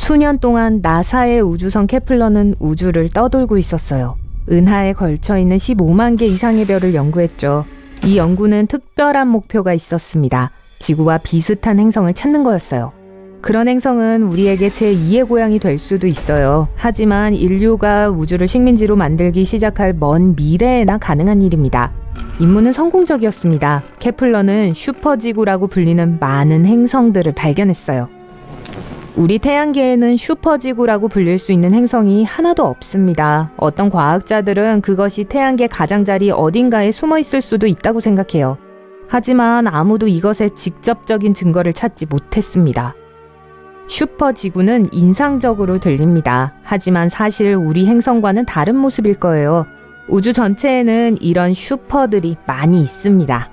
수년 동안 나사의 우주선 케플러는 우주를 떠돌고 있었어요. 은하에 걸쳐있는 15만 개 이상의 별을 연구했죠. 이 연구는 특별한 목표가 있었습니다. 지구와 비슷한 행성을 찾는 거였어요. 그런 행성은 우리에게 제2의 고향이 될 수도 있어요. 하지만 인류가 우주를 식민지로 만들기 시작할 먼 미래에나 가능한 일입니다. 임무는 성공적이었습니다. 케플러는 슈퍼지구라고 불리는 많은 행성들을 발견했어요. 우리 태양계에는 슈퍼지구라고 불릴 수 있는 행성이 하나도 없습니다. 어떤 과학자들은 그것이 태양계 가장자리 어딘가에 숨어 있을 수도 있다고 생각해요. 하지만 아무도 이것의 직접적인 증거를 찾지 못했습니다. 슈퍼지구는 인상적으로 들립니다. 하지만 사실 우리 행성과는 다른 모습일 거예요. 우주 전체에는 이런 슈퍼들이 많이 있습니다.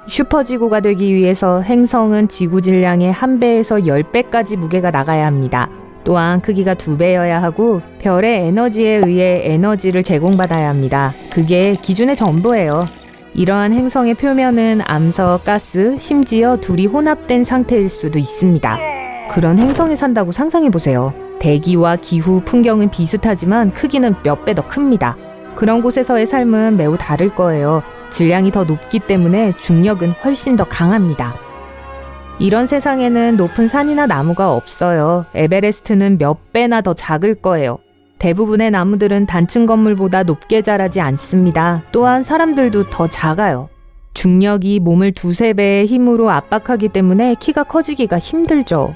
슈퍼지구가 되기 위해서 행성은 지구 질량의 1배에서 10배까지 무게가 나가야 합니다. 또한 크기가 2배여야 하고 별의 에너지에 의해 에너지를 제공받아야 합니다. 그게 기준의 전부예요. 이러한 행성의 표면은 암석, 가스, 심지어 둘이 혼합된 상태일 수도 있습니다. 그런 행성에 산다고 상상해보세요. 대기와 기후, 풍경은 비슷하지만 크기는 몇 배 더 큽니다. 그런 곳에서의 삶은 매우 다를 거예요. 질량이 더 높기 때문에 중력은 훨씬 더 강합니다. 이런 세상에는 높은 산이나 나무가 없어요. 에베레스트는 몇 배나 더 작을 거예요. 대부분의 나무들은 단층 건물보다 높게 자라지 않습니다. 또한 사람들도 더 작아요. 중력이 몸을 2~3배의 힘으로 압박하기 때문에 키가 커지기가 힘들죠.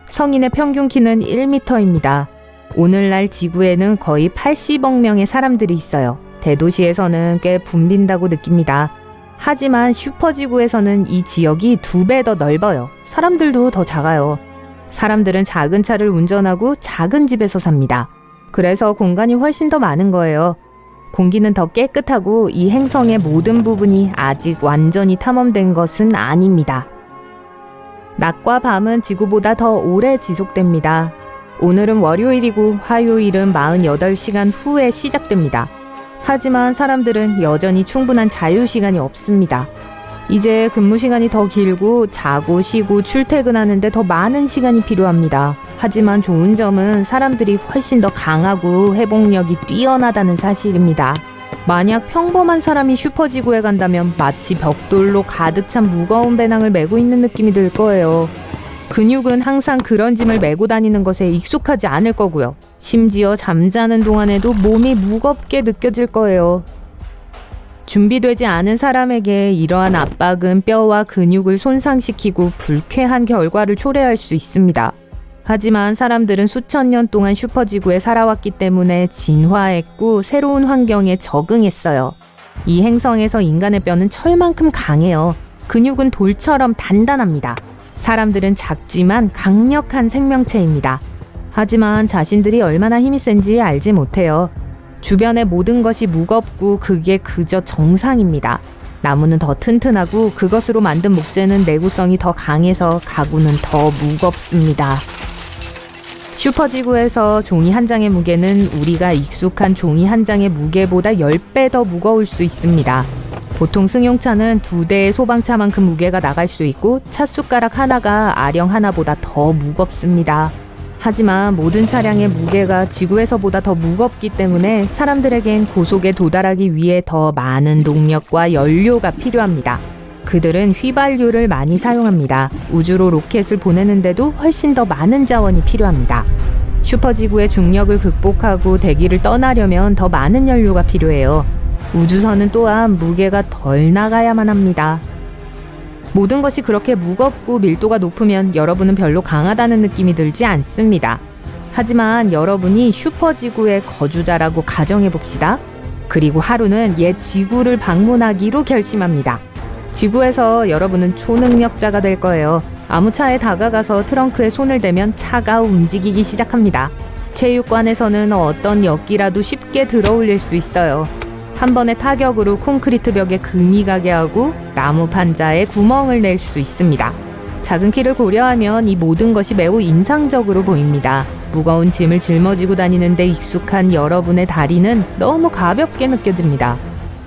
성인의 평균 키는 1m입니다. 오늘날 지구에는 거의 80억 명의 사람들이 있어요. 대도시에서는 꽤 붐빈다고 느낍니다. 하지만 슈퍼지구에서는 이 지역이 2배 더 넓어요. 사람들도 더 작아요. 사람들은 작은 차를 운전하고 작은 집에서 삽니다. 그래서 공간이 훨씬 더 많은 거예요. 공기는 더 깨끗하고 이 행성의 모든 부분이 아직 완전히 탐험된 것은 아닙니다. 낮과 밤은 지구보다 더 오래 지속됩니다. 오늘은 월요일이고 화요일은 48시간 후에 시작됩니다. 하지만 사람들은 여전히 충분한 자유시간이 없습니다. 이제 근무시간이 더 길고 자고 쉬고 출퇴근하는데 더 많은 시간이 필요합니다. 하지만 좋은 점은 사람들이 훨씬 더 강하고 회복력이 뛰어나다는 사실입니다. 만약 평범한 사람이 슈퍼지구에 간다면 마치 벽돌로 가득 찬 무거운 배낭을 메고 있는 느낌이 들 거예요. 근육은 항상 그런 짐을 메고 다니는 것에 익숙하지 않을 거고요. 심지어 잠자는 동안에도 몸이 무겁게 느껴질 거예요. 준비되지 않은 사람에게 이러한 압박은 뼈와 근육을 손상시키고 불쾌한 결과를 초래할 수 있습니다. 하지만 사람들은 수천 년 동안 슈퍼지구에 살아왔기 때문에 진화했고 새로운 환경에 적응했어요. 이 행성에서 인간의 뼈는 철만큼 강해요. 근육은 돌처럼 단단합니다. 사람들은 작지만 강력한 생명체입니다. 하지만 자신들이 얼마나 힘이 센지 알지 못해요. 주변의 모든 것이 무겁고 그게 그저 정상입니다. 나무는 더 튼튼하고 그것으로 만든 목재는 내구성이 더 강해서 가구는 더 무겁습니다. 슈퍼지구에서 종이 한 장의 무게는 우리가 익숙한 종이 한 장의 무게보다 10배 더 무거울 수 있습니다. 보통 승용차는 2대의 소방차만큼 무게가 나갈 수 있고 찻숟가락 하나가 아령 하나보다 더 무겁습니다. 하지만 모든 차량의 무게가 지구에서보다 더 무겁기 때문에 사람들에겐 고속에 도달하기 위해 더 많은 동력과 연료가 필요합니다. 그들은 휘발유를 많이 사용합니다. 우주로 로켓을 보내는데도 훨씬 더 많은 자원이 필요합니다. 슈퍼지구의 중력을 극복하고 대기를 떠나려면 더 많은 연료가 필요해요. 우주선은 또한 무게가 덜 나가야만 합니다. 모든 것이 그렇게 무겁고 밀도가 높으면 여러분은 별로 강하다는 느낌이 들지 않습니다. 하지만 여러분이 슈퍼지구의 거주자라고 가정해봅시다. 그리고 하루는 옛 지구를 방문하기로 결심합니다. 지구에서 여러분은 초능력자가 될 거예요. 아무 차에 다가가서 트렁크에 손을 대면 차가 움직이기 시작합니다. 체육관에서는 어떤 역기라도 쉽게 들어올릴 수 있어요. 한 번의 타격으로 콘크리트 벽에 금이 가게 하고 나무 판자에 구멍을 낼 수 있습니다. 작은 키를 고려하면 이 모든 것이 매우 인상적으로 보입니다. 무거운 짐을 짊어지고 다니는데 익숙한 여러분의 다리는 너무 가볍게 느껴집니다.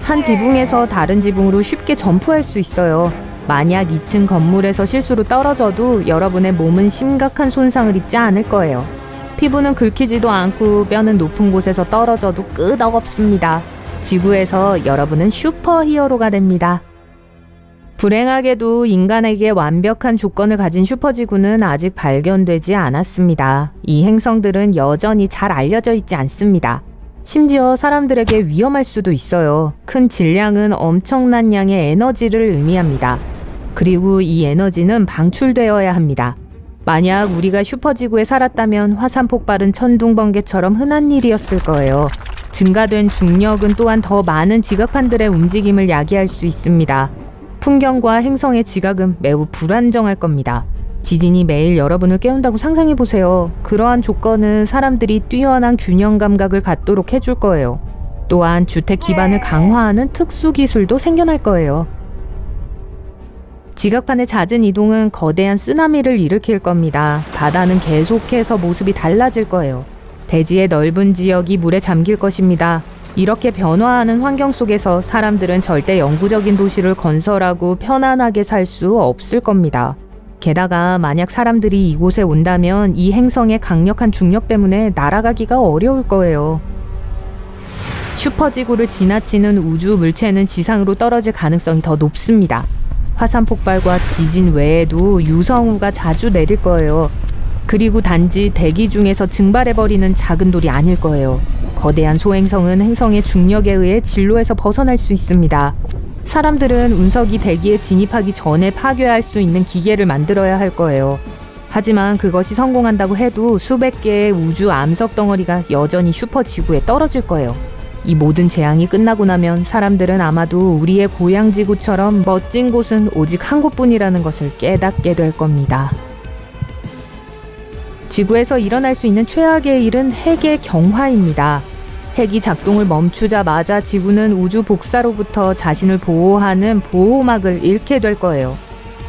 한 지붕에서 다른 지붕으로 쉽게 점프할 수 있어요. 만약 2층 건물에서 실수로 떨어져도 여러분의 몸은 심각한 손상을 입지 않을 거예요. 피부는 긁히지도 않고 뼈는 높은 곳에서 떨어져도 끄덕없습니다. 지구에서 여러분은 슈퍼히어로가 됩니다. 불행하게도 인간에게 완벽한 조건을 가진 슈퍼지구는 아직 발견되지 않았습니다. 이 행성들은 여전히 잘 알려져 있지 않습니다. 심지어 사람들에게 위험할 수도 있어요. 큰 질량은 엄청난 양의 에너지를 의미합니다. 그리고 이 에너지는 방출되어야 합니다. 만약 우리가 슈퍼지구에 살았다면 화산 폭발은 천둥번개처럼 흔한 일이었을 거예요. 증가된 중력은 또한 더 많은 지각판들의 움직임을 야기할 수 있습니다. 풍경과 행성의 지각은 매우 불안정할 겁니다. 지진이 매일 여러분을 깨운다고 상상해보세요. 그러한 조건은 사람들이 뛰어난 균형 감각을 갖도록 해줄 거예요. 또한 주택 기반을 강화하는 특수 기술도 생겨날 거예요. 지각판의 잦은 이동은 거대한 쓰나미를 일으킬 겁니다. 바다는 계속해서 모습이 달라질 거예요. 대지의 넓은 지역이 물에 잠길 것입니다. 이렇게 변화하는 환경 속에서 사람들은 절대 영구적인 도시를 건설하고 편안하게 살 수 없을 겁니다. 게다가 만약 사람들이 이곳에 온다면 이 행성의 강력한 중력 때문에 날아가기가 어려울 거예요. 슈퍼지구를 지나치는 우주 물체는 지상으로 떨어질 가능성이 더 높습니다. 화산 폭발과 지진 외에도 유성우가 자주 내릴 거예요. 그리고 단지 대기 중에서 증발해버리는 작은 돌이 아닐 거예요. 거대한 소행성은 행성의 중력에 의해 진로에서 벗어날 수 있습니다. 사람들은 운석이 대기에 진입하기 전에 파괴할 수 있는 기계를 만들어야 할 거예요. 하지만 그것이 성공한다고 해도 수백 개의 우주 암석 덩어리가 여전히 슈퍼지구에 떨어질 거예요. 이 모든 재앙이 끝나고 나면 사람들은 아마도 우리의 고향지구처럼 멋진 곳은 오직 한 곳뿐이라는 것을 깨닫게 될 겁니다. 지구에서 일어날 수 있는 최악의 일은 핵의 경화입니다. 핵이 작동을 멈추자마자 지구는 우주 복사로부터 자신을 보호하는 보호막을 잃게 될 거예요.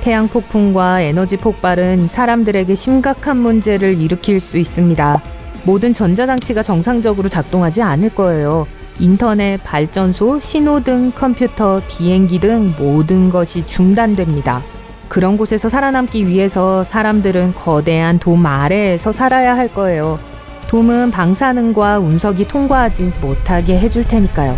태양 폭풍과 에너지 폭발은 사람들에게 심각한 문제를 일으킬 수 있습니다. 모든 전자장치가 정상적으로 작동하지 않을 거예요. 인터넷, 발전소, 신호등, 컴퓨터, 비행기 등 모든 것이 중단됩니다. 그런 곳에서 살아남기 위해서 사람들은 거대한 돔 아래에서 살아야 할 거예요. 돔은 방사능과 운석이 통과하지 못하게 해줄 테니까요.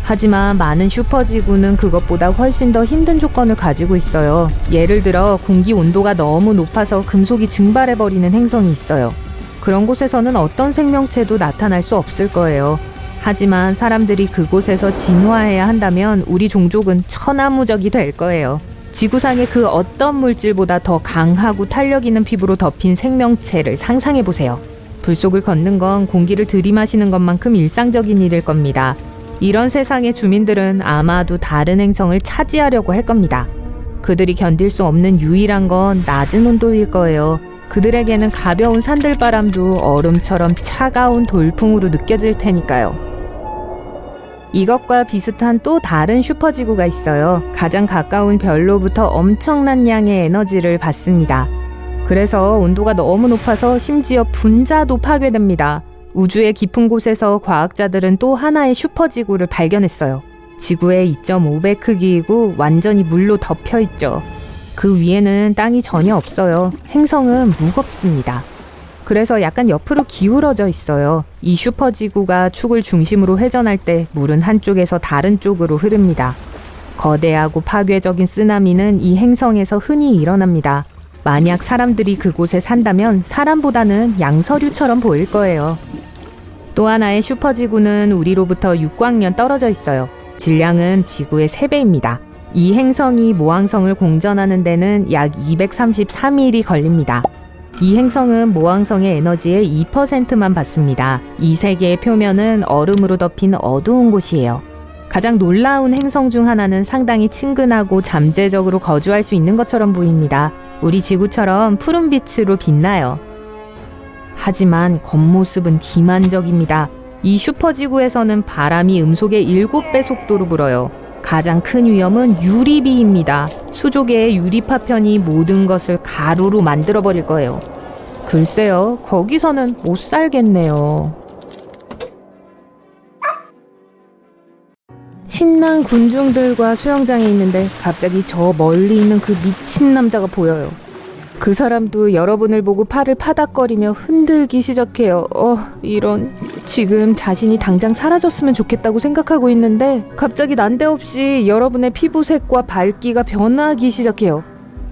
하지만 많은 슈퍼지구는 그것보다 훨씬 더 힘든 조건을 가지고 있어요. 예를 들어 공기 온도가 너무 높아서 금속이 증발해버리는 행성이 있어요. 그런 곳에서는 어떤 생명체도 나타날 수 없을 거예요. 하지만 사람들이 그곳에서 진화해야 한다면 우리 종족은 천하무적이 될 거예요. 지구상의 그 어떤 물질보다 더 강하고 탄력 있는 피부로 덮인 생명체를 상상해보세요. 불 속을 걷는 건 공기를 들이마시는 것만큼 일상적인 일일 겁니다. 이런 세상의 주민들은 아마도 다른 행성을 차지하려고 할 겁니다. 그들이 견딜 수 없는 유일한 건 낮은 온도일 거예요. 그들에게는 가벼운 산들바람도 얼음처럼 차가운 돌풍으로 느껴질 테니까요. 이것과 비슷한 또 다른 슈퍼지구가 있어요. 가장 가까운 별로부터 엄청난 양의 에너지를 받습니다. 그래서 온도가 너무 높아서 심지어 분자도 파괴됩니다. 우주의 깊은 곳에서 과학자들은 또 하나의 슈퍼지구를 발견했어요. 지구의 2.5배 크기이고 완전히 물로 덮여 있죠. 그 위에는 땅이 전혀 없어요. 행성은 무겁습니다. 그래서 약간 옆으로 기울어져 있어요. 이 슈퍼지구가 축을 중심으로 회전할 때 물은 한쪽에서 다른 쪽으로 흐릅니다. 거대하고 파괴적인 쓰나미는 이 행성에서 흔히 일어납니다. 만약 사람들이 그곳에 산다면 사람보다는 양서류처럼 보일 거예요. 또 하나의 슈퍼지구는 우리로부터 6광년 떨어져 있어요. 질량은 지구의 3배입니다. 이 행성이 모항성을 공전하는 데는 약 233일이 걸립니다. 이 행성은 모항성의 에너지의 2%만 받습니다. 이 세계의 표면은 얼음으로 덮인 어두운 곳이에요. 가장 놀라운 행성 중 하나는 상당히 친근하고 잠재적으로 거주할 수 있는 것처럼 보입니다. 우리 지구처럼 푸른빛으로 빛나요. 하지만 겉모습은 기만적입니다. 이 슈퍼지구에서는 바람이 음속의 7배 속도로 불어요. 가장 큰 위험은 유리비입니다. 수조계의 유리 파편이 모든 것을 가루로 만들어버릴 거예요. 글쎄요, 거기서는 못 살겠네요. 신나 친한 군중들과 수영장에 있는데 갑자기 저 멀리 있는 그 미친 남자가 보여요. 그 사람도 여러분을 보고 팔을 파닥거리며 흔들기 시작해요. 이런. 지금 자신이 당장 사라졌으면 좋겠다고 생각하고 있는데 갑자기 난데없이 여러분의 피부색과 밝기가 변하기 시작해요.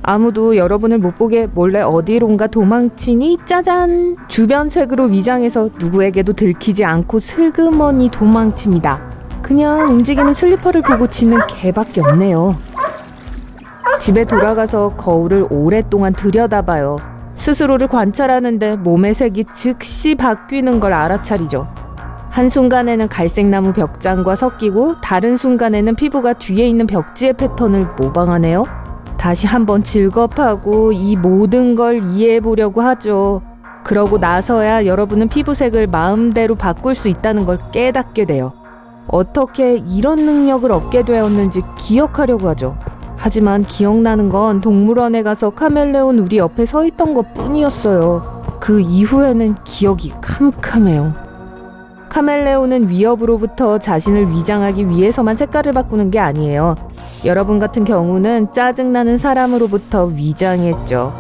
아무도 여러분을 못 보게 몰래 어디론가 도망치니 짜잔! 주변 색으로 위장해서 누구에게도 들키지 않고 슬그머니 도망칩니다. 그냥 움직이는 슬리퍼를 보고 짖는 개밖에 없네요. 집에 돌아가서 거울을 오랫동안 들여다봐요. 스스로를 관찰하는데 몸의 색이 즉시 바뀌는 걸 알아차리죠. 한순간에는 갈색나무 벽장과 섞이고 다른 순간에는 피부가 뒤에 있는 벽지의 패턴을 모방하네요. 다시 한번 즐겁하고 이 모든 걸 이해해보려고 하죠. 그러고 나서야 여러분은 피부색을 마음대로 바꿀 수 있다는 걸 깨닫게 돼요. 어떻게 이런 능력을 얻게 되었는지 기억하려고 하죠. 하지만 기억나는 건 동물원에 가서 카멜레온 우리 옆에 서 있던 것 뿐이었어요. 그 이후에는 기억이 캄캄해요. 카멜레온은 위협으로부터 자신을 위장하기 위해서만 색깔을 바꾸는 게 아니에요. 여러분 같은 경우는 짜증나는 사람으로부터 위장했죠.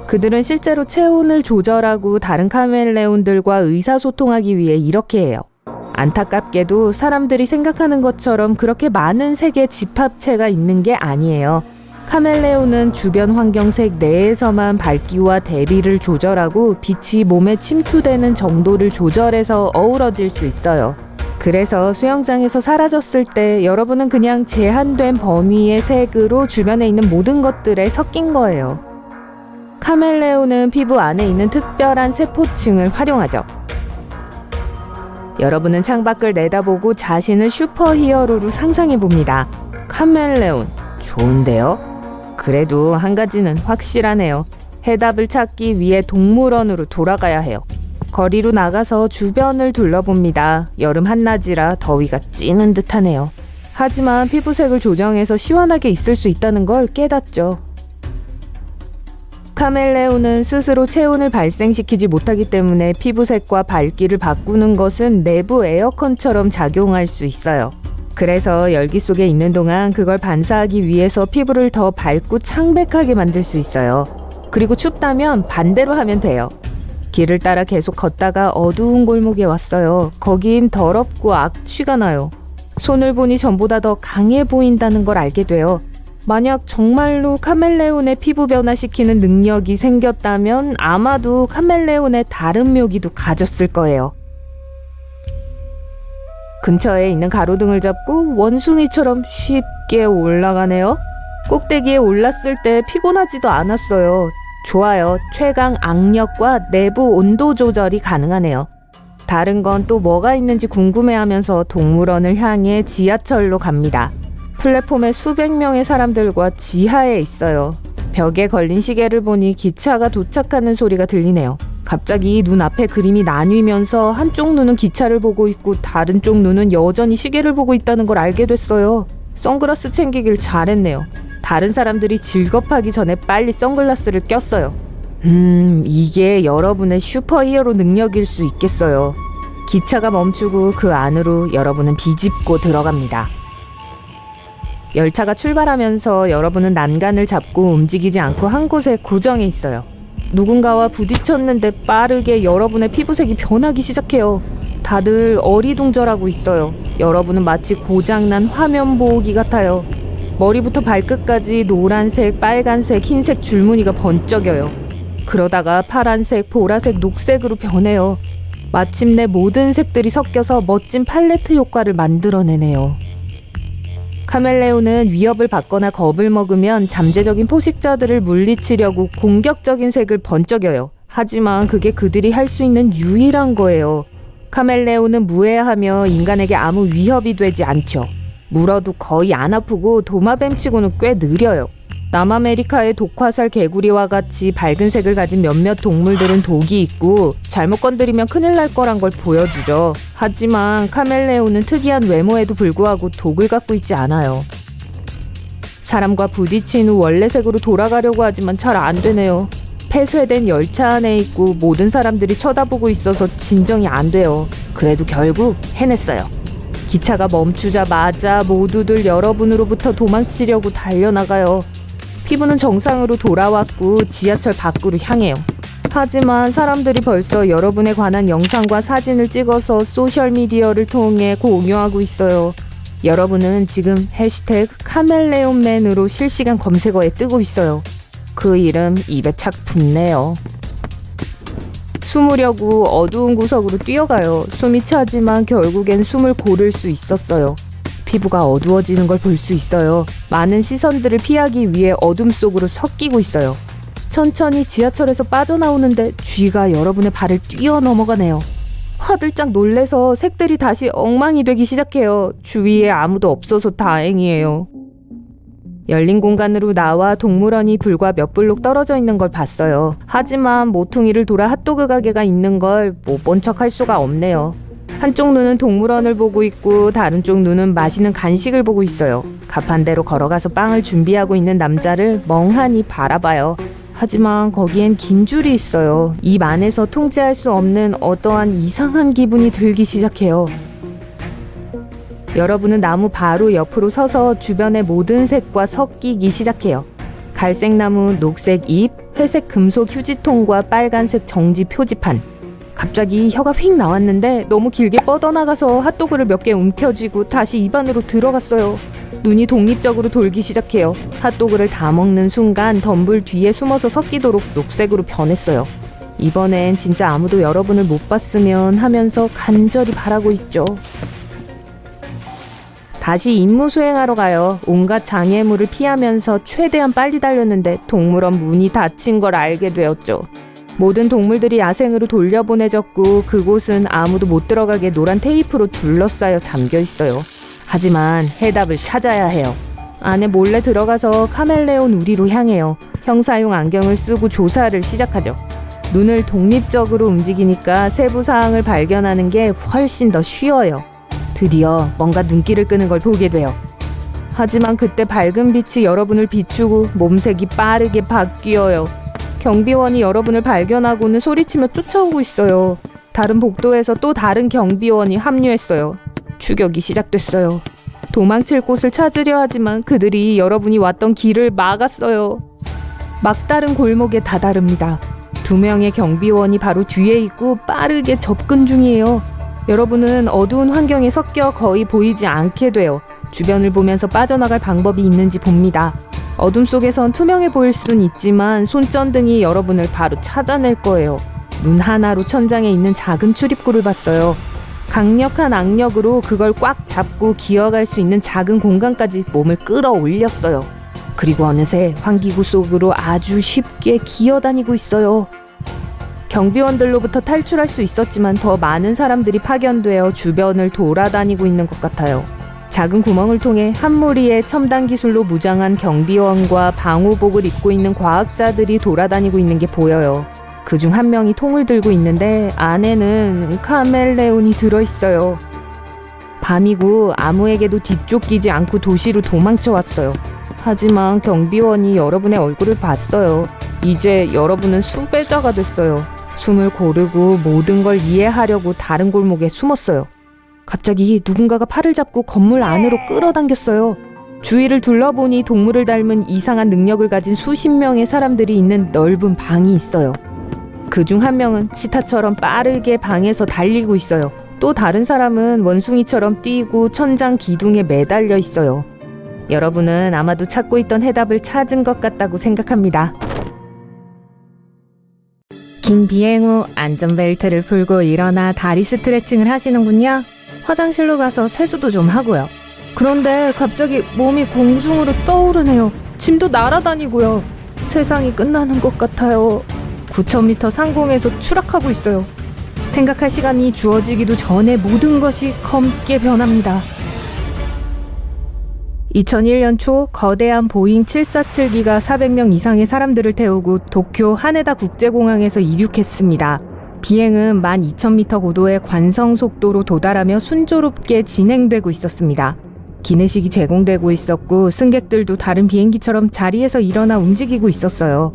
그들은 실제로 체온을 조절하고 다른 카멜레온들과 의사소통하기 위해 이렇게 해요. 안타깝게도 사람들이 생각하는 것처럼 그렇게 많은 색의 집합체가 있는 게 아니에요. 카멜레온은 주변 환경색 내에서만 밝기와 대비를 조절하고 빛이 몸에 침투되는 정도를 조절해서 어우러질 수 있어요. 그래서 수영장에서 사라졌을 때 여러분은 그냥 제한된 범위의 색으로 주변에 있는 모든 것들에 섞인 거예요. 카멜레온은 피부 안에 있는 특별한 세포층을 활용하죠. 여러분은 창밖을 내다보고 자신을 슈퍼히어로로 상상해봅니다. 카멜레온, 좋은데요? 그래도 한 가지는 확실하네요. 해답을 찾기 위해 동물원으로 돌아가야 해요. 거리로 나가서 주변을 둘러봅니다. 여름 한낮이라 더위가 찌는 듯하네요. 하지만 피부색을 조정해서 시원하게 있을 수 있다는 걸 깨닫죠. 카멜레온은 스스로 체온을 발생시키지 못하기 때문에 피부색과 밝기를 바꾸는 것은 내부 에어컨처럼 작용할 수 있어요. 그래서 열기 속에 있는 동안 그걸 반사하기 위해서 피부를 더 밝고 창백하게 만들 수 있어요. 그리고 춥다면 반대로 하면 돼요. 길을 따라 계속 걷다가 어두운 골목에 왔어요. 거긴 더럽고 악취가 나요. 손을 보니 전보다 더 강해 보인다는 걸 알게 돼요. 만약 정말로 카멜레온의 피부 변화시키는 능력이 생겼다면 아마도 카멜레온의 다른 묘기도 가졌을 거예요. 근처에 있는 가로등을 잡고 원숭이처럼 쉽게 올라가네요. 꼭대기에 올랐을 때 피곤하지도 않았어요. 좋아요. 최강 악력과 내부 온도 조절이 가능하네요. 다른 건 또 뭐가 있는지 궁금해하면서 동물원을 향해 지하철로 갑니다. 플랫폼에 수백 명의 사람들과 지하에 있어요. 벽에 걸린 시계를 보니 기차가 도착하는 소리가 들리네요. 갑자기 눈앞에 그림이 나뉘면서 한쪽 눈은 기차를 보고 있고 다른 쪽 눈은 여전히 시계를 보고 있다는 걸 알게 됐어요. 선글라스 챙기길 잘했네요. 다른 사람들이 질겁하기 전에 빨리 선글라스를 꼈어요. 이게 여러분의 슈퍼히어로 능력일 수 있겠어요. 기차가 멈추고 그 안으로 여러분은 비집고 들어갑니다. 열차가 출발하면서 여러분은 난간을 잡고 움직이지 않고 한 곳에 고정해 있어요. 누군가와 부딪혔는데 빠르게 여러분의 피부색이 변하기 시작해요. 다들 어리둥절하고 있어요. 여러분은 마치 고장난 화면 보호기 같아요. 머리부터 발끝까지 노란색, 빨간색, 흰색 줄무늬가 번쩍여요. 그러다가 파란색, 보라색, 녹색으로 변해요. 마침내 모든 색들이 섞여서 멋진 팔레트 효과를 만들어내네요. 카멜레온은 위협을 받거나 겁을 먹으면 잠재적인 포식자들을 물리치려고 공격적인 색을 번쩍여요. 하지만 그게 그들이 할 수 있는 유일한 거예요. 카멜레온은 무해하며 인간에게 아무 위협이 되지 않죠. 물어도 거의 안 아프고 도마뱀치고는 꽤 느려요. 남아메리카의 독화살 개구리와 같이 밝은 색을 가진 몇몇 동물들은 독이 있고 잘못 건드리면 큰일 날 거란 걸 보여주죠. 하지만 카멜레온은 특이한 외모에도 불구하고 독을 갖고 있지 않아요. 사람과 부딪힌 후 원래 색으로 돌아가려고 하지만 잘 안 되네요. 폐쇄된 열차 안에 있고 모든 사람들이 쳐다보고 있어서 진정이 안 돼요. 그래도 결국 해냈어요. 기차가 멈추자마자 모두들 여러분으로부터 도망치려고 달려나가요. 피부는 정상으로 돌아왔고 지하철 밖으로 향해요. 하지만 사람들이 벌써 여러분에 관한 영상과 사진을 찍어서 소셜미디어를 통해 공유하고 있어요. 여러분은 지금 해시태그 카멜레온맨으로 실시간 검색어에 뜨고 있어요. 그 이름 입에 착 붙네요. 숨으려고 어두운 구석으로 뛰어가요. 숨이 차지만 결국엔 숨을 고를 수 있었어요. 피부가 어두워지는 걸 볼 수 있어요. 많은 시선들을 피하기 위해 어둠 속으로 섞이고 있어요. 천천히 지하철에서 빠져나오는데 쥐가 여러분의 발을 뛰어넘어가네요. 화들짝 놀래서 색들이 다시 엉망이 되기 시작해요. 주위에 아무도 없어서 다행이에요. 열린 공간으로 나와 동물원이 불과 몇 블록 떨어져 있는 걸 봤어요. 하지만 모퉁이를 돌아 핫도그 가게가 있는 걸 못 본 척 할 수가 없네요. 한쪽 눈은 동물원을 보고 있고 다른 쪽 눈은 맛있는 간식을 보고 있어요. 가판대로 걸어가서 빵을 준비하고 있는 남자를 멍하니 바라봐요. 하지만 거기엔 긴 줄이 있어요. 입 안에서 통제할 수 없는 어떠한 이상한 기분이 들기 시작해요. 여러분은 나무 바로 옆으로 서서 주변의 모든 색과 섞이기 시작해요. 갈색 나무, 녹색 잎, 회색 금속 휴지통과 빨간색 정지 표지판. 갑자기 혀가 휙 나왔는데 너무 길게 뻗어나가서 핫도그를 몇 개 움켜쥐고 다시 입 안으로 들어갔어요. 눈이 독립적으로 돌기 시작해요. 핫도그를 다 먹는 순간 덤불 뒤에 숨어서 섞이도록 녹색으로 변했어요. 이번엔 진짜 아무도 여러분을 못 봤으면 하면서 간절히 바라고 있죠. 다시 임무 수행하러 가요. 온갖 장애물을 피하면서 최대한 빨리 달렸는데 동물원 문이 닫힌 걸 알게 되었죠. 모든 동물들이 야생으로 돌려보내졌고 그곳은 아무도 못 들어가게 노란 테이프로 둘러싸여 잠겨 있어요. 하지만 해답을 찾아야 해요. 안에 몰래 들어가서 카멜레온 우리로 향해요. 형사용 안경을 쓰고 조사를 시작하죠. 눈을 독립적으로 움직이니까 세부 사항을 발견하는 게 훨씬 더 쉬워요. 드디어 뭔가 눈길을 끄는 걸 보게 돼요. 하지만 그때 밝은 빛이 여러분을 비추고 몸색이 빠르게 바뀌어요. 경비원이 여러분을 발견하고는 소리치며 쫓아오고 있어요. 다른 복도에서 또 다른 경비원이 합류했어요. 추격이 시작됐어요. 도망칠 곳을 찾으려 하지만 그들이 여러분이 왔던 길을 막았어요. 막다른 골목에 다다릅니다. 2명의 경비원이 바로 뒤에 있고 빠르게 접근 중이에요. 여러분은 어두운 환경에 섞여 거의 보이지 않게 돼요. 주변을 보면서 빠져나갈 방법이 있는지 봅니다. 어둠 속에선 투명해 보일 순 있지만 손전등이 여러분을 바로 찾아낼 거예요. 눈 하나로 천장에 있는 작은 출입구를 봤어요. 강력한 악력으로 그걸 꽉 잡고 기어갈 수 있는 작은 공간까지 몸을 끌어올렸어요. 그리고 어느새 환기구 속으로 아주 쉽게 기어다니고 있어요. 경비원들로부터 탈출할 수 있었지만 더 많은 사람들이 파견되어 주변을 돌아다니고 있는 것 같아요. 작은 구멍을 통해 한 무리의 첨단 기술로 무장한 경비원과 방호복을 입고 있는 과학자들이 돌아다니고 있는 게 보여요. 그중 한 명이 통을 들고 있는데 안에는 카멜레온이 들어있어요. 밤이고 아무에게도 뒤쫓기지 않고 도시로 도망쳐왔어요. 하지만 경비원이 여러분의 얼굴을 봤어요. 이제 여러분은 수배자가 됐어요. 숨을 고르고 모든 걸 이해하려고 다른 골목에 숨었어요. 갑자기 누군가가 팔을 잡고 건물 안으로 끌어당겼어요. 주위를 둘러보니 동물을 닮은 이상한 능력을 가진 수십 명의 사람들이 있는 넓은 방이 있어요. 그중 한 명은 치타처럼 빠르게 방에서 달리고 있어요. 또 다른 사람은 원숭이처럼 뛰고 천장 기둥에 매달려 있어요. 여러분은 아마도 찾고 있던 해답을 찾은 것 같다고 생각합니다. 긴 비행 후 안전벨트를 풀고 일어나 다리 스트레칭을 하시는군요. 화장실로 가서 세수도 좀 하고요. 그런데 갑자기 몸이 공중으로 떠오르네요. 짐도 날아다니고요. 세상이 끝나는 것 같아요. 9,000m 상공에서 추락하고 있어요. 생각할 시간이 주어지기도 전에 모든 것이 검게 변합니다. 2001년 초 거대한 보잉 747기가 400명 이상의 사람들을 태우고 도쿄 하네다 국제공항에서 이륙했습니다. 비행은 12,000m 고도의 관성 속도로 도달하며 순조롭게 진행되고 있었습니다. 기내식이 제공되고 있었고 승객들도 다른 비행기처럼 자리에서 일어나 움직이고 있었어요.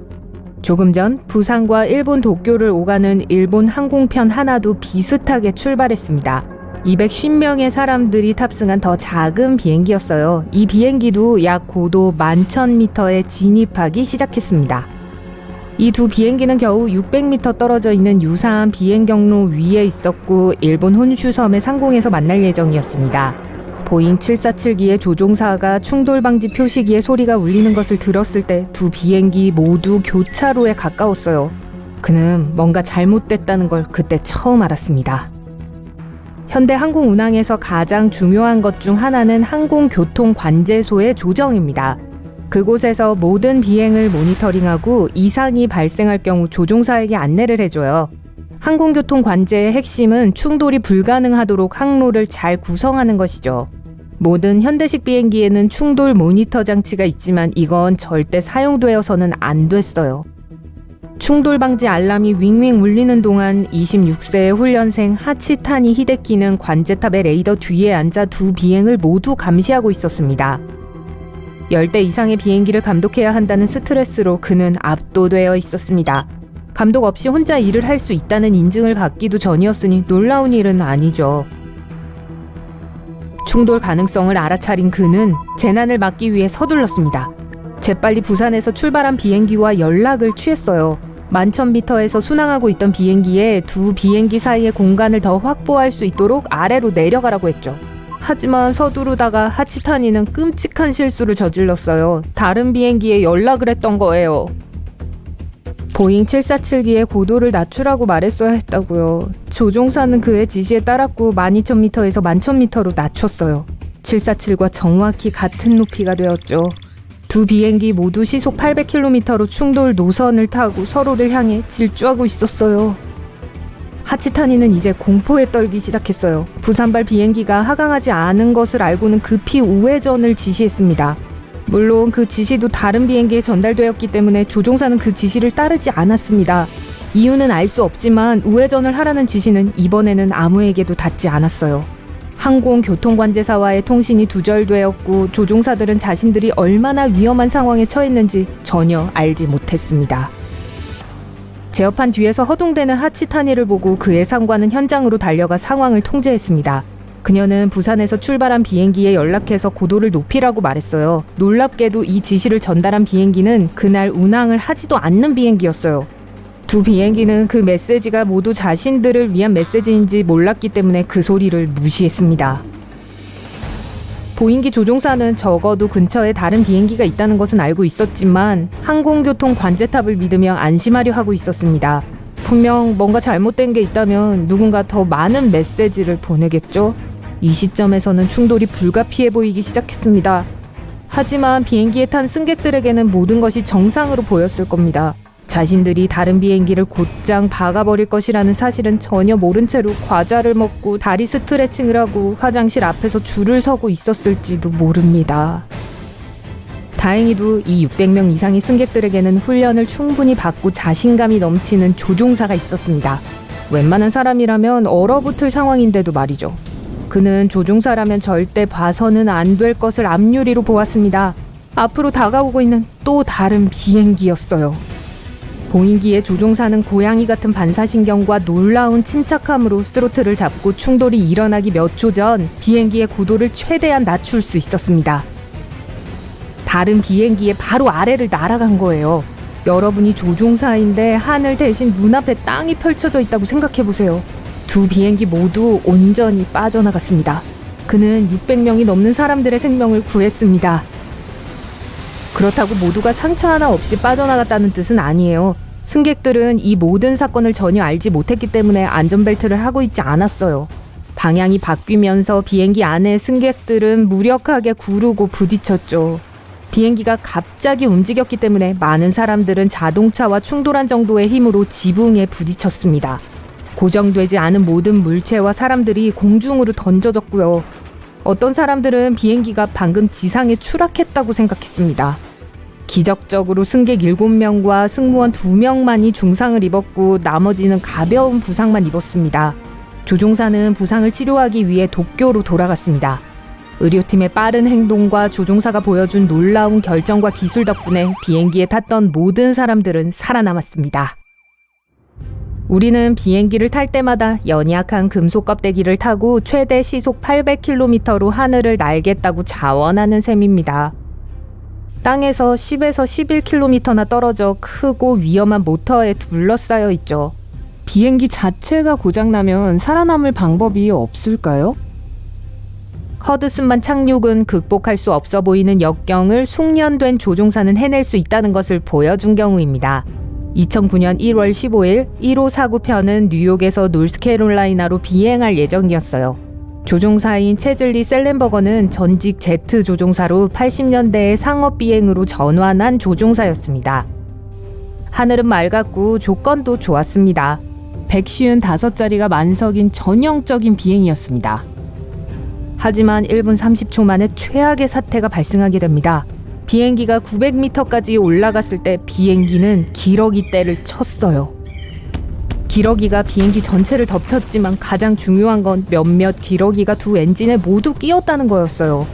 조금 전 부산과 일본 도쿄를 오가는 일본 항공편 하나도 비슷하게 출발했습니다. 250명의 사람들이 탑승한 더 작은 비행기였어요. 이 비행기도 약 고도 11,000m에 진입하기 시작했습니다. 이 두 비행기는 겨우 600m 떨어져 있는 유사한 비행 경로 위에 있었고 일본 혼슈 섬의 상공에서 만날 예정이었습니다. 보잉 747기의 조종사가 충돌 방지 표시기에 소리가 울리는 것을 들었을 때 두 비행기 모두 교차로에 가까웠어요. 그는 뭔가 잘못됐다는 걸 그때 처음 알았습니다. 현대 항공 운항에서 가장 중요한 것 중 하나는 항공교통관제소의 조정입니다. 그곳에서 모든 비행을 모니터링하고 이상이 발생할 경우 조종사에게 안내를 해줘요. 항공교통관제의 핵심은 충돌이 불가능하도록 항로를 잘 구성하는 것이죠. 모든 현대식 비행기에는 충돌 모니터 장치가 있지만 이건 절대 사용되어서는 안 됐어요. 충돌 방지 알람이 윙윙 울리는 동안 26세의 훈련생 하치타니 히데키는 관제탑의 레이더 뒤에 앉아 두 비행을 모두 감시하고 있었습니다. 10대 이상의 비행기를 감독해야 한다는 스트레스로 그는 압도되어 있었습니다. 감독 없이 혼자 일을 할 수 있다는 인증을 받기도 전이었으니 놀라운 일은 아니죠. 충돌 가능성을 알아차린 그는 재난을 막기 위해 서둘렀습니다. 재빨리 부산에서 출발한 비행기와 연락을 취했어요. 11,000m에서 순항하고 있던 비행기에 두 비행기 사이의 공간을 더 확보할 수 있도록 아래로 내려가라고 했죠. 하지만 서두르다가 하치타니는 끔찍한 실수를 저질렀어요. 다른 비행기에 연락을 했던 거예요. 보잉 747기의 고도를 낮추라고 말했어야 했다고요. 조종사는 그의 지시에 따랐고 12,000m에서 11,000m로 낮췄어요. 747과 정확히 같은 높이가 되었죠. 두 비행기 모두 시속 800km로 충돌 노선을 타고 서로를 향해 질주하고 있었어요. 하치타니는 이제 공포에 떨기 시작했어요. 부산발 비행기가 하강하지 않은 것을 알고는 급히 우회전을 지시했습니다. 물론 그 지시도 다른 비행기에 전달되었기 때문에 조종사는 그 지시를 따르지 않았습니다. 이유는 알 수 없지만 우회전을 하라는 지시는 이번에는 아무에게도 닿지 않았어요. 항공교통관제사와의 통신이 두절되었고 조종사들은 자신들이 얼마나 위험한 상황에 처했는지 전혀 알지 못했습니다. 제어판 뒤에서 허둥대는 하치타니를 보고 그의 상관은 현장으로 달려가 상황을 통제했습니다. 그녀는 부산에서 출발한 비행기에 연락해서 고도를 높이라고 말했어요. 놀랍게도 이 지시를 전달한 비행기는 그날 운항을 하지도 않는 비행기였어요. 두 비행기는 그 메시지가 모두 자신들을 위한 메시지인지 몰랐기 때문에 그 소리를 무시했습니다. 보잉기 조종사는 적어도 근처에 다른 비행기가 있다는 것은 알고 있었지만 항공교통 관제탑을 믿으며 안심하려 하고 있었습니다. 분명 뭔가 잘못된 게 있다면 누군가 더 많은 메시지를 보내겠죠? 이 시점에서는 충돌이 불가피해 보이기 시작했습니다. 하지만 비행기에 탄 승객들에게는 모든 것이 정상으로 보였을 겁니다. 자신들이 다른 비행기를 곧장 박아버릴 것이라는 사실은 전혀 모른 채로 과자를 먹고 다리 스트레칭을 하고 화장실 앞에서 줄을 서고 있었을지도 모릅니다. 다행히도 이 600명 이상의 승객들에게는 훈련을 충분히 받고 자신감이 넘치는 조종사가 있었습니다. 웬만한 사람이라면 얼어붙을 상황인데도 말이죠. 그는 조종사라면 절대 봐서는 안 될 것을 앞유리로 보았습니다. 앞으로 다가오고 있는 또 다른 비행기였어요. 보잉기의 조종사는 고양이 같은 반사신경과 놀라운 침착함으로 스로틀을 잡고 충돌이 일어나기 몇 초 전 비행기의 고도를 최대한 낮출 수 있었습니다. 다른 비행기의 바로 아래를 날아간 거예요. 여러분이 조종사인데 하늘 대신 눈앞에 땅이 펼쳐져 있다고 생각해보세요. 두 비행기 모두 온전히 빠져나갔습니다. 그는 600명이 넘는 사람들의 생명을 구했습니다. 그렇다고 모두가 상처 하나 없이 빠져나갔다는 뜻은 아니에요. 승객들은 이 모든 사건을 전혀 알지 못했기 때문에 안전벨트를 하고 있지 않았어요. 방향이 바뀌면서 비행기 안에 승객들은 무력하게 구르고 부딪혔죠. 비행기가 갑자기 움직였기 때문에 많은 사람들은 자동차와 충돌한 정도의 힘으로 지붕에 부딪혔습니다. 고정되지 않은 모든 물체와 사람들이 공중으로 던져졌고요. 어떤 사람들은 비행기가 방금 지상에 추락했다고 생각했습니다. 기적적으로 승객 7명과 승무원 2명만이 중상을 입었고 나머지는 가벼운 부상만 입었습니다. 조종사는 부상을 치료하기 위해 도쿄로 돌아갔습니다. 의료팀의 빠른 행동과 조종사가 보여준 놀라운 결정과 기술 덕분에 비행기에 탔던 모든 사람들은 살아남았습니다. 우리는 비행기를 탈 때마다 연약한 금속 껍데기를 타고 최대 시속 800km로 하늘을 날겠다고 자원하는 셈입니다. 땅에서 10에서 11km나 떨어져 크고 위험한 모터에 둘러싸여 있죠. 비행기 자체가 고장나면 살아남을 방법이 없을까요? 허드슨만 착륙은 극복할 수 없어 보이는 역경을 숙련된 조종사는 해낼 수 있다는 것을 보여준 경우입니다. 2009년 1월 15일 1호 사고편은 뉴욕에서 노스캐롤라이나로 비행할 예정이었어요. 조종사인 체즐리 셀렌버거는 전직 제트 조종사로 80년대에 상업 비행으로 전환한 조종사였습니다. 하늘은 맑았고 조건도 좋았습니다. 155자리가 만석인 전형적인 비행이었습니다. 하지만 1분 30초 만에 최악의 사태가 발생하게 됩니다. 비행기가 900m까지 올라갔을 때 비행기는 기러기 떼를 쳤어요. 기러기가 비행기 전체를 덮쳤지만 가장 중요한 건 몇몇 기러기가 두 엔진에 모두 끼었다는 거였어요.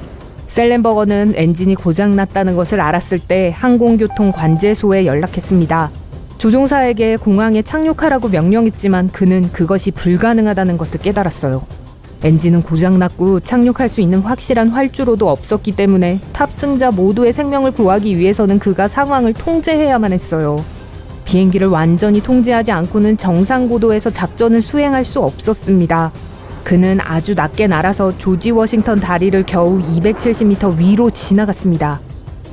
셀렌버거는 엔진이 고장났다는 것을 알았을 때 항공교통관제소에 연락했습니다. 조종사에게 공항에 착륙하라고 명령했지만 그는 그것이 불가능하다는 것을 깨달았어요. 엔진은 고장났고 착륙할 수 있는 확실한 활주로도 없었기 때문에 탑승자 모두의 생명을 구하기 위해서는 그가 상황을 통제해야만 했어요. 비행기를 완전히 통제하지 않고는 정상 고도에서 작전을 수행할 수 없었습니다. 그는 아주 낮게 날아서 조지 워싱턴 다리를 겨우 270m 위로 지나갔습니다.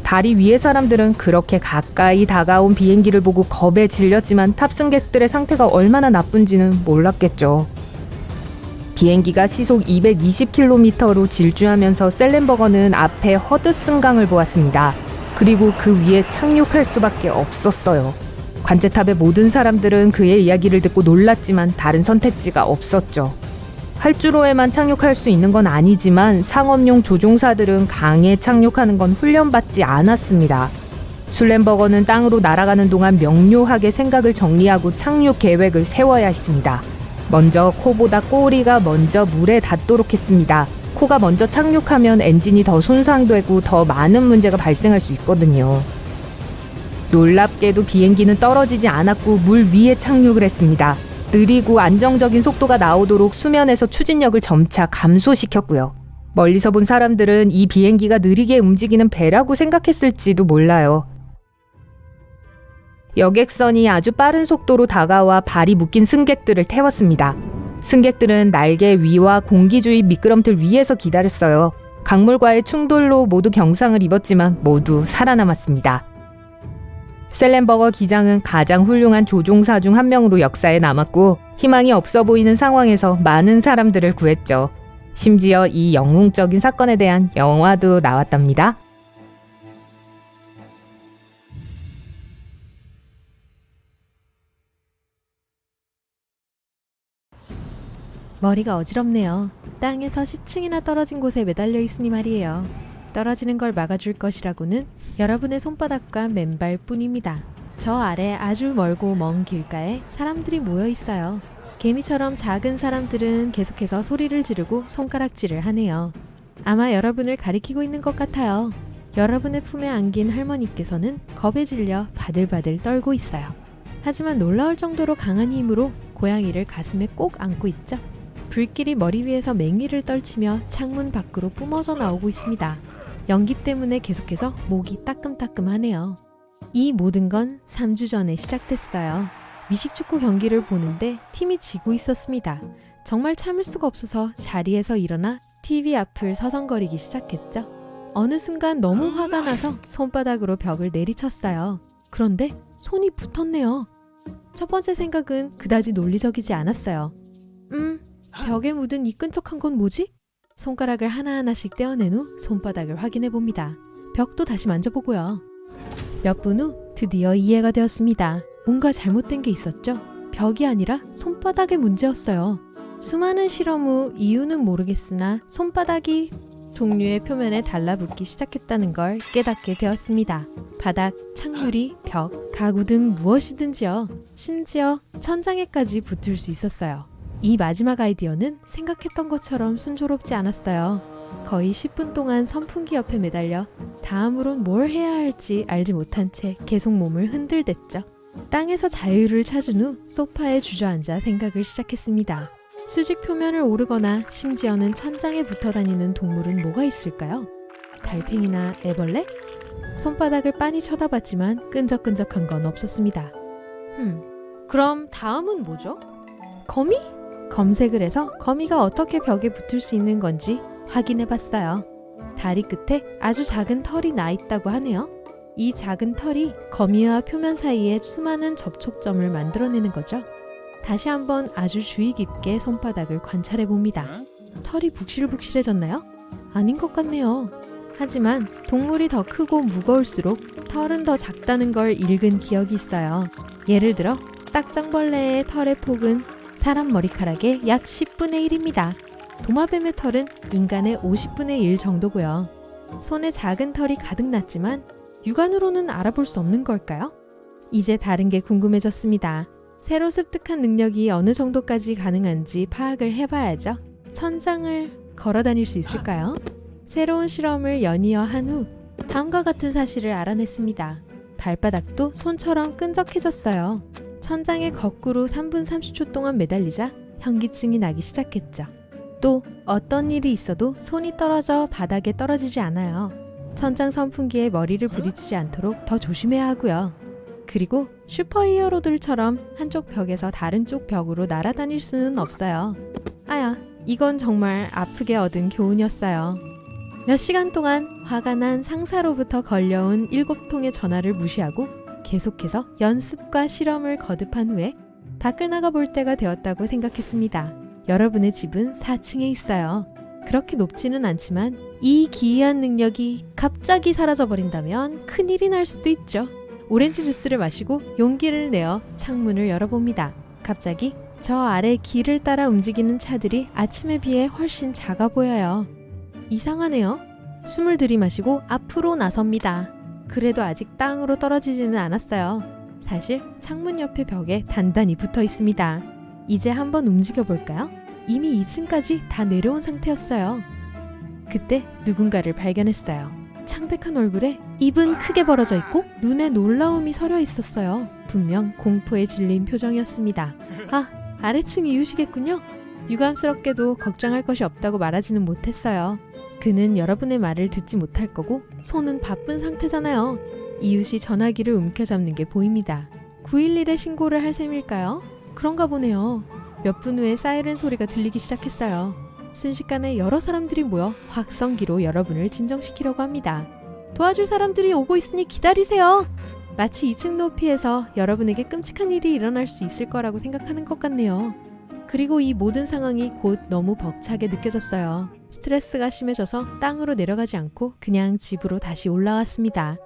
다리 위의 사람들은 그렇게 가까이 다가온 비행기를 보고 겁에 질렸지만 탑승객들의 상태가 얼마나 나쁜지는 몰랐겠죠. 비행기가 시속 220km로 질주하면서 셀렌버거는 앞에 허드슨강을 보았습니다. 그리고 그 위에 착륙할 수밖에 없었어요. 관제탑의 모든 사람들은 그의 이야기를 듣고 놀랐지만 다른 선택지가 없었죠. 활주로에만 착륙할 수 있는 건 아니지만 상업용 조종사들은 강에 착륙하는 건 훈련받지 않았습니다. 술렌버거는 땅으로 날아가는 동안 명료하게 생각을 정리하고 착륙 계획을 세워야 했습니다. 먼저 코보다 꼬리가 먼저 물에 닿도록 했습니다. 코가 먼저 착륙하면 엔진이 더 손상되고 더 많은 문제가 발생할 수 있거든요. 놀랍게도 비행기는 떨어지지 않았고 물 위에 착륙을 했습니다. 느리고 안정적인 속도가 나오도록 수면에서 추진력을 점차 감소시켰고요. 멀리서 본 사람들은 이 비행기가 느리게 움직이는 배라고 생각했을지도 몰라요. 여객선이 아주 빠른 속도로 다가와 발이 묶인 승객들을 태웠습니다. 승객들은 날개 위와 공기 주입 미끄럼틀 위에서 기다렸어요. 강물과의 충돌로 모두 경상을 입었지만 모두 살아남았습니다. 셀렌버거 기장은 가장 훌륭한 조종사 중 한 명으로 역사에 남았고 희망이 없어 보이는 상황에서 많은 사람들을 구했죠. 심지어 이 영웅적인 사건에 대한 영화도 나왔답니다. 머리가 어지럽네요. 땅에서 10층이나 떨어진 곳에 매달려 있으니 말이에요. 떨어지는 걸 막아줄 것이라고는 여러분의 손바닥과 맨발 뿐입니다. 저 아래 아주 멀고 먼 길가에 사람들이 모여 있어요. 개미처럼 작은 사람들은 계속해서 소리를 지르고 손가락질을 하네요. 아마 여러분을 가리키고 있는 것 같아요. 여러분의 품에 안긴 할머니께서는 겁에 질려 바들바들 떨고 있어요. 하지만 놀라울 정도로 강한 힘으로 고양이를 가슴에 꼭 안고 있죠. 불길이 머리 위에서 맹위를 떨치며 창문 밖으로 뿜어져 나오고 있습니다. 연기 때문에 계속해서 목이 따끔따끔하네요. 이 모든 건 3주 전에 시작됐어요. 미식축구 경기를 보는데 팀이 지고 있었습니다. 정말 참을 수가 없어서 자리에서 일어나 TV 앞을 서성거리기 시작했죠. 어느 순간 너무 화가 나서 손바닥으로 벽을 내리쳤어요. 그런데 손이 붙었네요. 첫 번째 생각은 그다지 논리적이지 않았어요. 벽에 묻은 이 끈적한 건 뭐지? 손가락을 하나하나씩 떼어낸 후 손바닥을 확인해 봅니다. 벽도 다시 만져보고요. 몇 분 후 드디어 이해가 되었습니다. 뭔가 잘못된 게 있었죠? 벽이 아니라 손바닥의 문제였어요. 수많은 실험 후 이유는 모르겠으나 손바닥이 종류의 표면에 달라붙기 시작했다는 걸 깨닫게 되었습니다. 바닥, 창유리, 벽, 가구 등 무엇이든지요. 심지어 천장에까지 붙을 수 있었어요. 이 마지막 아이디어는 생각했던 것처럼 순조롭지 않았어요. 거의 10분 동안 선풍기 옆에 매달려 다음으론 뭘 해야 할지 알지 못한 채 계속 몸을 흔들댔죠. 땅에서 자유를 찾은 후 소파에 주저앉아 생각을 시작했습니다. 수직 표면을 오르거나 심지어는 천장에 붙어 다니는 동물은 뭐가 있을까요? 달팽이나 애벌레? 손바닥을 빤히 쳐다봤지만 끈적끈적한 건 없었습니다. 그럼 다음은 뭐죠? 거미? 검색을 해서 거미가 어떻게 벽에 붙을 수 있는 건지 확인해봤어요. 다리 끝에 아주 작은 털이 나 있다고 하네요. 이 작은 털이 거미와 표면 사이에 수많은 접촉점을 만들어내는 거죠. 다시 한번 아주 주의 깊게 손바닥을 관찰해 봅니다. 털이 북실북실해졌나요? 아닌 것 같네요. 하지만 동물이 더 크고 무거울수록 털은 더 작다는 걸 읽은 기억이 있어요. 예를 들어 딱정벌레의 털의 폭은 사람 머리카락의 약 10분의 1입니다. 도마뱀의 털은 인간의 50분의 1 정도고요. 손에 작은 털이 가득 났지만 육안으로는 알아볼 수 없는 걸까요? 이제 다른 게 궁금해졌습니다. 새로 습득한 능력이 어느 정도까지 가능한지 파악을 해봐야죠. 천장을 걸어 다닐 수 있을까요? 새로운 실험을 연이어 한 후 다음과 같은 사실을 알아냈습니다. 발바닥도 손처럼 끈적해졌어요. 천장에 거꾸로 3분 30초 동안 매달리자 현기증이 나기 시작했죠. 또 어떤 일이 있어도 손이 떨어져 바닥에 떨어지지 않아요. 천장 선풍기에 머리를 부딪히지 않도록 더 조심해야 하고요. 그리고 슈퍼히어로들처럼 한쪽 벽에서 다른 쪽 벽으로 날아다닐 수는 없어요. 아야, 이건 정말 아프게 얻은 교훈이었어요. 몇 시간 동안 화가 난 상사로부터 걸려온 7통의 전화를 무시하고 계속해서 연습과 실험을 거듭한 후에 밖을 나가 볼 때가 되었다고 생각했습니다. 여러분의 집은 4층에 있어요. 그렇게 높지는 않지만 이 기이한 능력이 갑자기 사라져버린다면 큰일이 날 수도 있죠. 오렌지 주스를 마시고 용기를 내어 창문을 열어봅니다. 갑자기 저 아래 길을 따라 움직이는 차들이 아침에 비해 훨씬 작아 보여요. 이상하네요. 숨을 들이마시고 앞으로 나섭니다. 그래도 아직 땅으로 떨어지지는 않았어요. 사실 창문 옆에 벽에 단단히 붙어 있습니다. 이제 한번 움직여 볼까요? 이미 2층까지 다 내려온 상태였어요. 그때 누군가를 발견했어요. 창백한 얼굴에 입은 크게 벌어져 있고 눈에 놀라움이 서려 있었어요. 분명 공포에 질린 표정이었습니다. 아, 아래층 이웃이겠군요. 유감스럽게도 걱정할 것이 없다고 말하지는 못했어요. 그는 여러분의 말을 듣지 못할 거고 손은 바쁜 상태잖아요. 이웃이 전화기를 움켜잡는 게 보입니다. 911에 신고를 할 셈일까요? 그런가 보네요. 몇 분 후에 사이렌 소리가 들리기 시작했어요. 순식간에 여러 사람들이 모여 확성기로 여러분을 진정시키려고 합니다. 도와줄 사람들이 오고 있으니 기다리세요. 마치 2층 높이에서 여러분에게 끔찍한 일이 일어날 수 있을 거라고 생각하는 것 같네요. 그리고 이 모든 상황이 곧 너무 벅차게 느껴졌어요. 스트레스가 심해져서 땅으로 내려가지 않고 그냥 집으로 다시 올라왔습니다.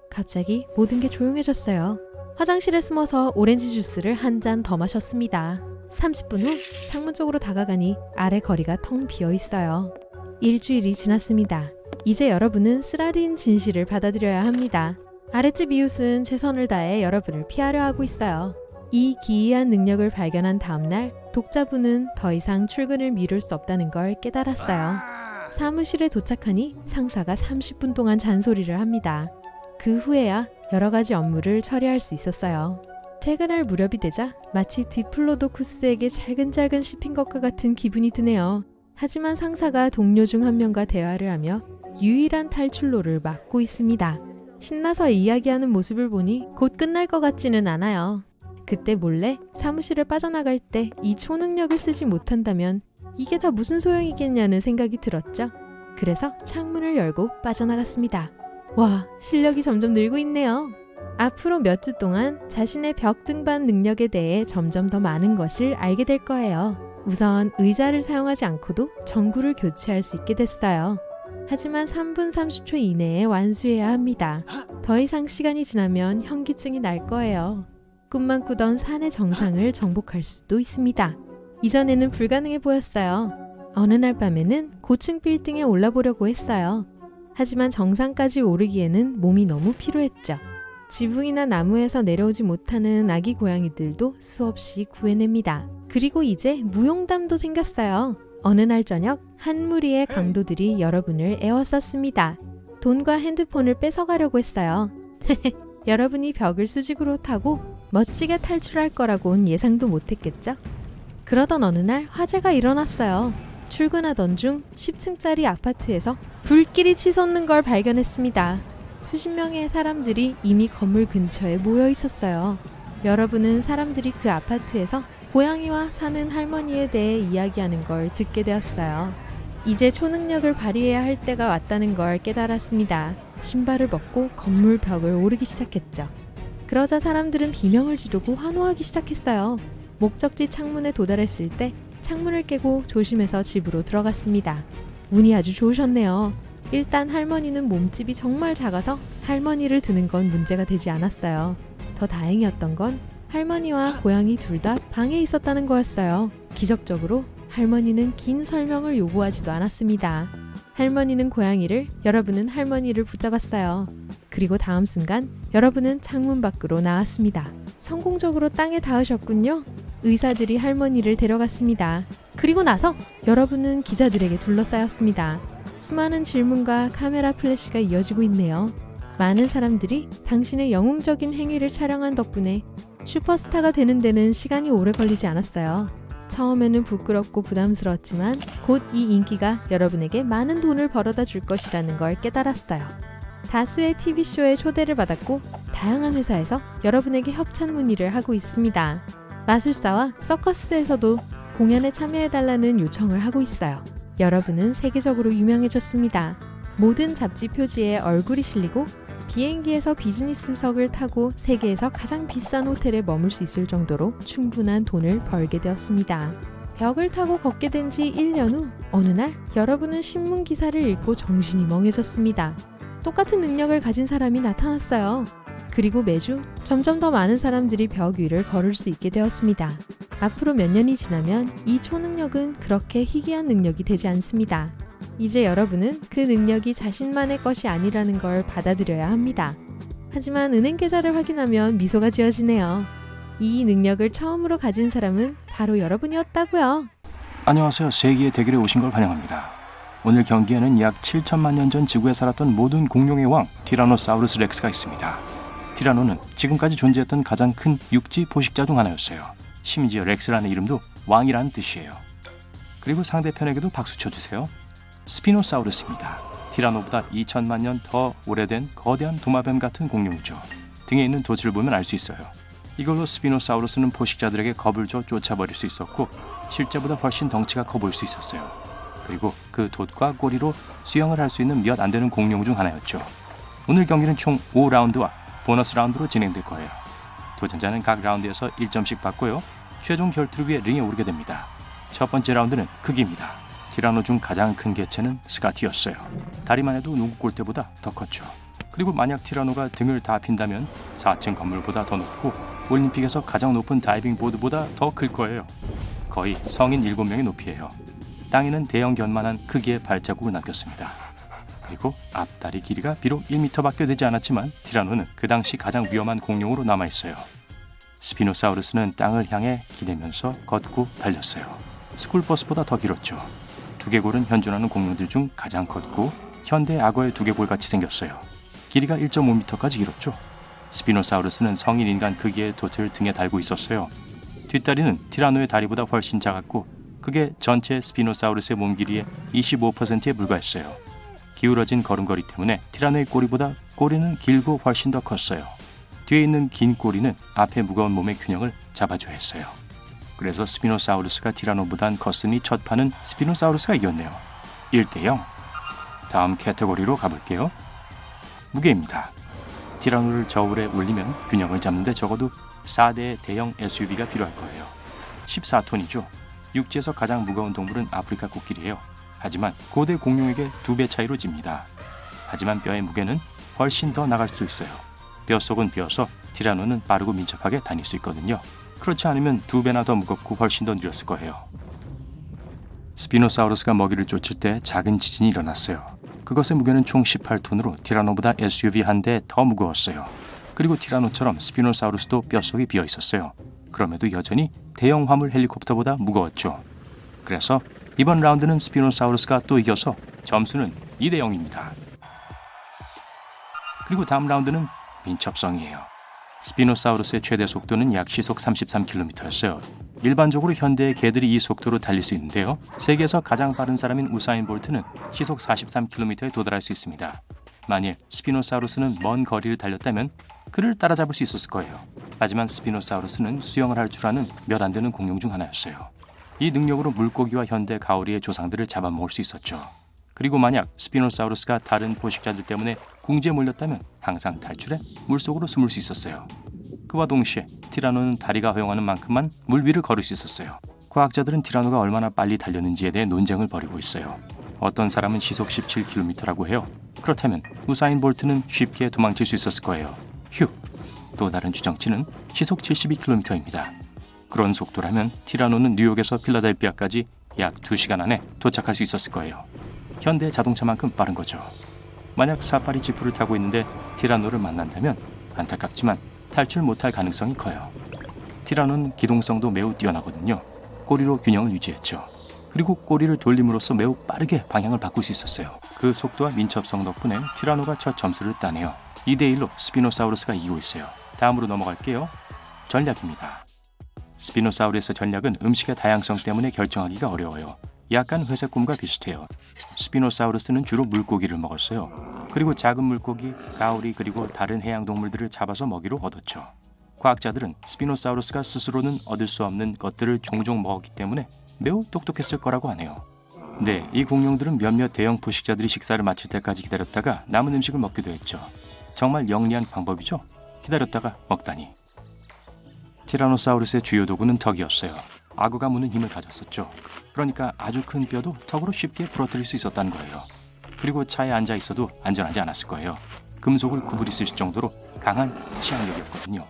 갑자기 모든 게 조용해졌어요. 화장실에 숨어서 오렌지 주스를 한 잔 더 마셨습니다. 30분 후 창문 쪽으로 다가가니 아래 거리가 텅 비어 있어요. 일주일이 지났습니다. 이제 여러분은 쓰라린 진실을 받아들여야 합니다. 아랫집 이웃은 최선을 다해 여러분을 피하려 하고 있어요. 이 기이한 능력을 발견한 다음날 독자분은 더 이상 출근을 미룰 수 없다는 걸 깨달았어요. 사무실에 도착하니 상사가 30분 동안 잔소리를 합니다. 그 후에야 여러 가지 업무를 처리할 수 있었어요. 퇴근할 무렵이 되자 마치 디플로도쿠스에게 잘근잘근 씹힌 것과 같은 기분이 드네요. 하지만 상사가 동료 중 한 명과 대화를 하며 유일한 탈출로를 막고 있습니다. 신나서 이야기하는 모습을 보니 곧 끝날 것 같지는 않아요. 그때 몰래 사무실을 빠져나갈 때 이 초능력을 쓰지 못한다면 이게 다 무슨 소용이겠냐는 생각이 들었죠. 그래서 창문을 열고 빠져나갔습니다. 와, 실력이 점점 늘고 있네요. 앞으로 몇 주 동안 자신의 벽 등반 능력에 대해 점점 더 많은 것을 알게 될 거예요. 우선 의자를 사용하지 않고도 전구를 교체할 수 있게 됐어요. 하지만 3분 30초 이내에 완수해야 합니다. 더 이상 시간이 지나면 현기증이 날 거예요. 꿈만 꾸던 산의 정상을 정복할 수도 있습니다. 이전에는 불가능해 보였어요. 어느 날 밤에는 고층 빌딩에 올라보려고 했어요. 하지만 정상까지 오르기에는 몸이 너무 피로했죠. 지붕이나 나무에서 내려오지 못하는 아기 고양이들도 수없이 구해냅니다. 그리고 이제 무용담도 생겼어요. 어느 날 저녁 한 무리의 강도들이 여러분을 에워쌌습니다. 돈과 핸드폰을 뺏어가려고 했어요. 여러분이 벽을 수직으로 타고 멋지게 탈출할 거라고는 예상도 못했겠죠? 그러던 어느 날 화재가 일어났어요. 출근하던 중 10층짜리 아파트에서 불길이 치솟는 걸 발견했습니다. 수십 명의 사람들이 이미 건물 근처에 모여 있었어요. 여러분은 사람들이 그 아파트에서 고양이와 사는 할머니에 대해 이야기하는 걸 듣게 되었어요. 이제 초능력을 발휘해야 할 때가 왔다는 걸 깨달았습니다. 신발을 벗고 건물 벽을 오르기 시작했죠. 그러자 사람들은 비명을 지르고 환호하기 시작했어요. 목적지 창문에 도달했을 때 창문을 깨고 조심해서 집으로 들어갔습니다. 운이 아주 좋으셨네요. 일단 할머니는 몸집이 정말 작아서 할머니를 드는 건 문제가 되지 않았어요. 더 다행이었던 건 할머니와 고양이 둘 다 방에 있었다는 거였어요. 기적적으로 할머니는 긴 설명을 요구하지도 않았습니다. 할머니는 고양이를, 여러분은 할머니를 붙잡았어요. 그리고 다음 순간 여러분은 창문 밖으로 나왔습니다. 성공적으로 땅에 닿으셨군요. 의사들이 할머니를 데려갔습니다. 그리고 나서 여러분은 기자들에게 둘러싸였습니다. 수많은 질문과 카메라 플래시가 이어지고 있네요. 많은 사람들이 당신의 영웅적인 행위를 촬영한 덕분에 슈퍼스타가 되는 데는 시간이 오래 걸리지 않았어요. 처음에는 부끄럽고 부담스러웠지만 곧 이 인기가 여러분에게 많은 돈을 벌어다 줄 것이라는 걸 깨달았어요. 다수의 TV쇼에 초대를 받았고 다양한 회사에서 여러분에게 협찬 문의를 하고 있습니다. 마술사와 서커스에서도 공연에 참여해달라는 요청을 하고 있어요. 여러분은 세계적으로 유명해졌습니다. 모든 잡지 표지에 얼굴이 실리고 비행기에서 비즈니스석을 타고 세계에서 가장 비싼 호텔에 머물 수 있을 정도로 충분한 돈을 벌게 되었습니다. 벽을 타고 걷게 된 지 1년 후 어느 날 여러분은 신문 기사를 읽고 정신이 멍해졌습니다. 똑같은 능력을 가진 사람이 나타났어요. 그리고 매주 점점 더 많은 사람들이 벽 위를 걸을 수 있게 되었습니다. 앞으로 몇 년이 지나면 이 초능력은 그렇게 희귀한 능력이 되지 않습니다. 이제 여러분은 그 능력이 자신만의 것이 아니라는 걸 받아들여야 합니다. 하지만 은행 계좌를 확인하면 미소가 지어지네요. 이 능력을 처음으로 가진 사람은 바로 여러분이었다고요. 안녕하세요. 세기의 대결에 오신 걸 환영합니다. 오늘 경기에는 약 7천만 년 전 지구에 살았던 모든 공룡의 왕 티라노사우루스 렉스가 있습니다. 티라노는 지금까지 존재했던 가장 큰 육지 포식자 중 하나였어요. 심지어 렉스라는 이름도 왕이라는 뜻이에요. 그리고 상대편에게도 박수 쳐주세요. 스피노사우루스입니다. 티라노보다 2천만 년 더 오래된 거대한 도마뱀 같은 공룡이죠. 등에 있는 돛을 보면 알 수 있어요. 이걸로 스피노사우루스는 포식자들에게 겁을 줘 쫓아버릴 수 있었고 실제보다 훨씬 덩치가 커 보일 수 있었어요. 그리고 그 돛과 꼬리로 수영을 할 수 있는 몇 안 되는 공룡 중 하나였죠. 오늘 경기는 총 5라운드와 보너스 라운드로 진행될 거예요. 도전자는 각 라운드에서 1점씩 받고요. 최종 결투를 위해 링에 오르게 됩니다. 첫 번째 라운드는 크기입니다. 티라노 중 가장 큰 개체는 스카티였어요. 다리만 해도 누구 꼴대보다 더 컸죠. 그리고 만약 티라노가 등을 다 핀다면 4층 건물보다 더 높고 올림픽에서 가장 높은 다이빙 보드보다 더 클 거예요. 거의 성인 7명의 높이예요. 땅에는 대형 견만한 크기의 발자국을 남겼습니다. 그리고 앞다리 길이가 비록 1m밖에 되지 않았지만 티라노는 그 당시 가장 위험한 공룡으로 남아있어요. 스피노사우루스는 땅을 향해 기대면서 걷고 달렸어요. 스쿨버스보다 더 길었죠. 두개골은 현존하는 공룡들 중 가장 컸고 현대 악어의 두개골같이 생겼어요. 길이가 1.5m까지 길었죠. 스피노사우루스는 성인 인간 크기의 돛을 등에 달고 있었어요. 뒷다리는 티라노의 다리보다 훨씬 작았고 그게 전체 스피노사우루스의 몸 길이의 25%에 불과했어요. 기울어진 걸음걸이 때문에 티라노의 꼬리보다 꼬리는 길고 훨씬 더 컸어요. 뒤에 있는 긴 꼬리는 앞에 무거운 몸의 균형을 잡아줘야 했어요. 그래서 스피노사우루스가 티라노보단 컸으니 첫 판은 스피노사우루스가 이겼네요. 1대0. 다음 카테고리로 가볼게요. 무게입니다. 티라노를 저울에 올리면 균형을 잡는데 적어도 4대의 대형 SUV가 필요할 거예요. 14톤이죠. 육지에서 가장 무거운 동물은 아프리카 코끼리예요. 하지만 고대 공룡에게 2배 차이로 집니다. 하지만 뼈의 무게는 훨씬 더 나갈 수 있어요. 뼛속은 비어서 티라노는 빠르고 민첩하게 다닐 수 있거든요. 그렇지 않으면 2배나 더 무겁고 훨씬 더 느렸을 거예요. 스피노사우루스가 먹이를 쫓을 때 작은 지진이 일어났어요. 그것의 무게는 총 18톤으로 티라노보다 SUV 한 대 더 무거웠어요. 그리고 티라노처럼 스피노사우루스도 뼛속이 비어 있었어요. 그럼에도 여전히 대형 화물 헬리콥터보다 무거웠죠. 그래서 이번 라운드는 스피노사우루스가 또 이겨서 점수는 2대0입니다. 그리고 다음 라운드는 민첩성이에요. 스피노사우루스의 최대 속도는 약 시속 33km였어요. 일반적으로 현대의 개들이 이 속도로 달릴 수 있는데요. 세계에서 가장 빠른 사람인 우사인 볼트는 시속 43km에 도달할 수 있습니다. 만일 스피노사우루스는 먼 거리를 달렸다면 그를 따라잡을 수 있었을 거예요. 하지만 스피노사우루스는 수영을 할 줄 아는 몇 안 되는 공룡 중 하나였어요. 이 능력으로 물고기와 현대 가오리의 조상들을 잡아먹을 수 있었죠. 그리고 만약 스피노사우루스가 다른 포식자들 때문에 궁지에 몰렸다면 항상 탈출해 물속으로 숨을 수 있었어요. 그와 동시에 티라노는 다리가 허용하는 만큼만 물 위를 걸을 수 있었어요. 과학자들은 티라노가 얼마나 빨리 달렸는지에 대해 논쟁을 벌이고 있어요. 어떤 사람은 시속 17km라고 해요. 그렇다면 우사인 볼트는 쉽게 도망칠 수 있었을 거예요. 휴! 또 다른 추정치는 시속 72km입니다. 그런 속도라면 티라노는 뉴욕에서 필라델피아까지 약 2시간 안에 도착할 수 있었을 거예요. 현대 자동차만큼 빠른 거죠. 만약 사파리 지프를 타고 있는데 티라노를 만난다면 안타깝지만 탈출 못할 가능성이 커요. 티라노는 기동성도 매우 뛰어나거든요. 꼬리로 균형을 유지했죠. 그리고 꼬리를 돌림으로써 매우 빠르게 방향을 바꿀 수 있었어요. 그 속도와 민첩성 덕분에 티라노가 첫 점수를 따내요. 2대1로 스피노사우루스가 이기고 있어요. 다음으로 넘어갈게요. 전략입니다. 스피노사우루스의 전략은 음식의 다양성 때문에 결정하기가 어려워요. 약간 회색 꿈과 비슷해요. 스피노사우루스는 주로 물고기를 먹었어요. 그리고 작은 물고기, 가오리 그리고 다른 해양동물들을 잡아서 먹이로 얻었죠. 과학자들은 스피노사우루스가 스스로는 얻을 수 없는 것들을 종종 먹었기 때문에 매우 똑똑했을 거라고 하네요. 네, 이 공룡들은 몇몇 대형 포식자들이 식사를 마칠 때까지 기다렸다가 남은 음식을 먹기도 했죠. 정말 영리한 방법이죠. 기다렸다가 먹다니. 티라노사우루스의 주요 도구는 턱이었어요. 악어가 무는 힘을 가졌었죠. 그러니까 아주 큰 뼈도 턱으로 쉽게 부러뜨릴 수 있었다는 거예요. 그리고 차에 앉아 있어도 안전하지 않았을 거예요. 금속을 구부리실 정도로 강한 치악력이었거든요.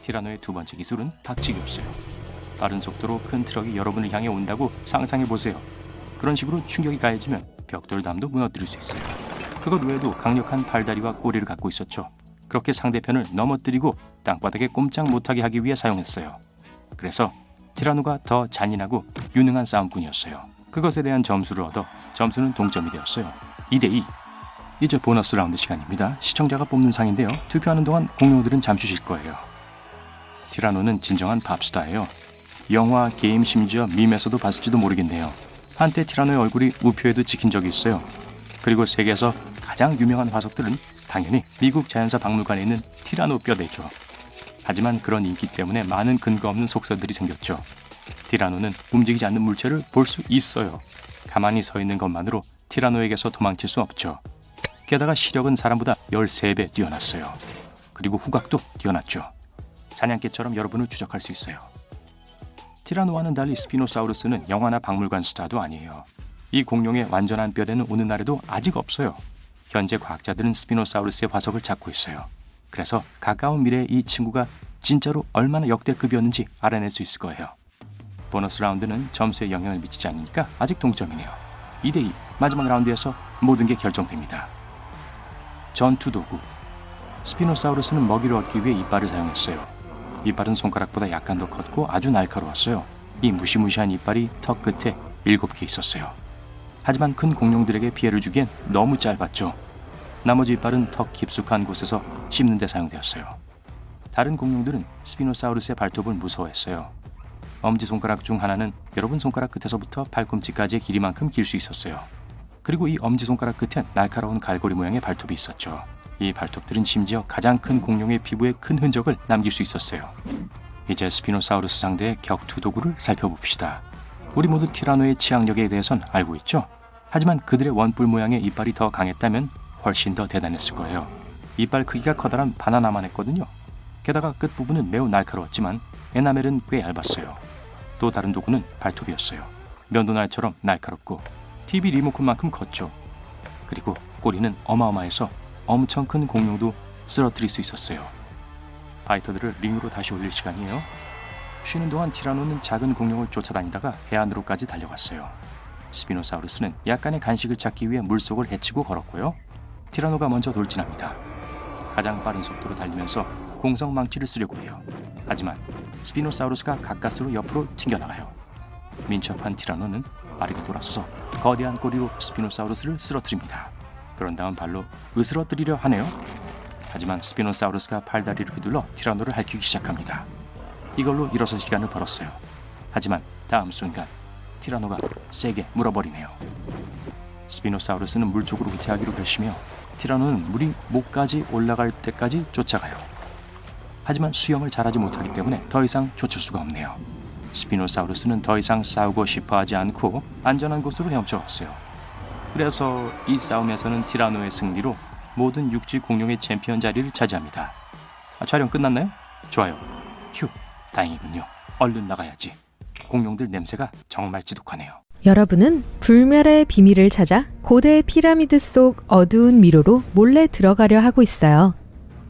티라노의 두 번째 기술은 박치기였어요. 빠른 속도로 큰 트럭이 여러분을 향해 온다고 상상해 보세요. 그런 식으로 충격이 가해지면 벽돌담도 무너뜨릴 수 있어요. 그것 외에도 강력한 팔다리와 꼬리를 갖고 있었죠. 그렇게 상대편을 넘어뜨리고 땅바닥에 꼼짝 못하게 하기 위해 사용했어요. 그래서 티라노가 더 잔인하고 유능한 싸움꾼이었어요. 그것에 대한 점수를 얻어 점수는 동점이 되었어요. 2대2. 이제 보너스 라운드 시간입니다. 시청자가 뽑는 상인데요. 투표하는 동안 공룡들은 잠시 쉴 거예요. 티라노는 진정한 팝스타예요. 영화, 게임, 심지어 밈에서도 봤을지도 모르겠네요. 한때 티라노의 얼굴이 우표에도 찍힌 적이 있어요. 그리고 세계에서 가장 유명한 화석들은 당연히 미국 자연사 박물관에 있는 티라노 뼈대죠. 하지만 그런 인기 때문에 많은 근거 없는 속설들이 생겼죠. 티라노는 움직이지 않는 물체를 볼 수 있어요. 가만히 서 있는 것만으로 티라노에게서 도망칠 수 없죠. 게다가 시력은 사람보다 13배 뛰어났어요. 그리고 후각도 뛰어났죠. 사냥개처럼 여러분을 추적할 수 있어요. 티라노와는 달리 스피노사우루스는 영화나 박물관 스타도 아니에요. 이 공룡의 완전한 뼈대는 오늘날에도 아직 없어요. 현재 과학자들은 스피노사우루스의 화석을 찾고 있어요. 그래서 가까운 미래에 이 친구가 진짜로 얼마나 역대급이었는지 알아낼 수 있을 거예요. 보너스 라운드는 점수에 영향을 미치지 않으니까 아직 동점이네요. 2대2 마지막 라운드에서 모든 게 결정됩니다. 전투 도구. 스피노사우루스는 먹이를 얻기 위해 이빨을 사용했어요. 이빨은 손가락보다 약간 더 컸고 아주 날카로웠어요. 이 무시무시한 이빨이 턱 끝에 7개 있었어요. 하지만 큰 공룡들에게 피해를 주기엔 너무 짧았죠. 나머지 이빨은 턱 깊숙한 곳에서 씹는 데 사용되었어요. 다른 공룡들은 스피노사우루스의 발톱을 무서워했어요. 엄지손가락 중 하나는 여러분 손가락 끝에서부터 발꿈치까지의 길이만큼 길 수 있었어요. 그리고 이 엄지손가락 끝엔 날카로운 갈고리 모양의 발톱이 있었죠. 이 발톱들은 심지어 가장 큰 공룡의 피부에 큰 흔적을 남길 수 있었어요. 이제 스피노사우루스 상대의 격투 도구를 살펴봅시다. 우리 모두 티라노의 치악력에 대해선 알고 있죠? 하지만 그들의 원뿔 모양의 이빨이 더 강했다면 훨씬 더 대단했을 거예요. 이빨 크기가 커다란 바나나만 했거든요. 게다가 끝부분은 매우 날카로웠지만 에나멜은 꽤 얇았어요. 또 다른 도구는 발톱이었어요. 면도날처럼 날카롭고 TV 리모컨만큼 컸죠. 그리고 꼬리는 어마어마해서 엄청 큰 공룡도 쓰러뜨릴 수 있었어요. 파이터들을 링으로 다시 올릴 시간이에요. 쉬는 동안 티라노는 작은 공룡을 쫓아다니다가 해안으로까지 달려갔어요. 스피노사우루스는 약간의 간식을 찾기 위해 물속을 헤치고 걸었고요. 티라노가 먼저 돌진합니다. 가장 빠른 속도로 달리면서 공성 망치를 쓰려고 해요. 하지만 스피노사우루스가 가까스로 옆으로 튕겨나가요. 민첩한 티라노는 빠르게 돌아서서 거대한 꼬리로 스피노사우루스를 쓰러뜨립니다. 그런 다음 발로 으스러뜨리려 하네요. 하지만 스피노사우루스가 팔다리를 휘둘러 티라노를 핥히기 시작합니다. 이걸로 일어설 시간을 벌었어요. 하지만 다음 순간 티라노가 세게 물어버리네요. 스피노사우루스는 물 쪽으로 후퇴하기로 결심해요. 티라노는 물이 목까지 올라갈 때까지 쫓아가요. 하지만 수영을 잘하지 못하기 때문에 더 이상 쫓을 수가 없네요. 스피노사우루스는 더 이상 싸우고 싶어 하지 않고 안전한 곳으로 헤엄쳐갔어요. 그래서 이 싸움에서는 티라노의 승리로 모든 육지 공룡의 챔피언 자리를 차지합니다. 촬영 끝났나요? 좋아요. 휴, 다행이군요. 얼른 나가야지. 공룡들 냄새가 정말 지독하네요. 여러분은 불멸의 비밀을 찾아 고대 피라미드 속 어두운 미로로 몰래 들어가려 하고 있어요.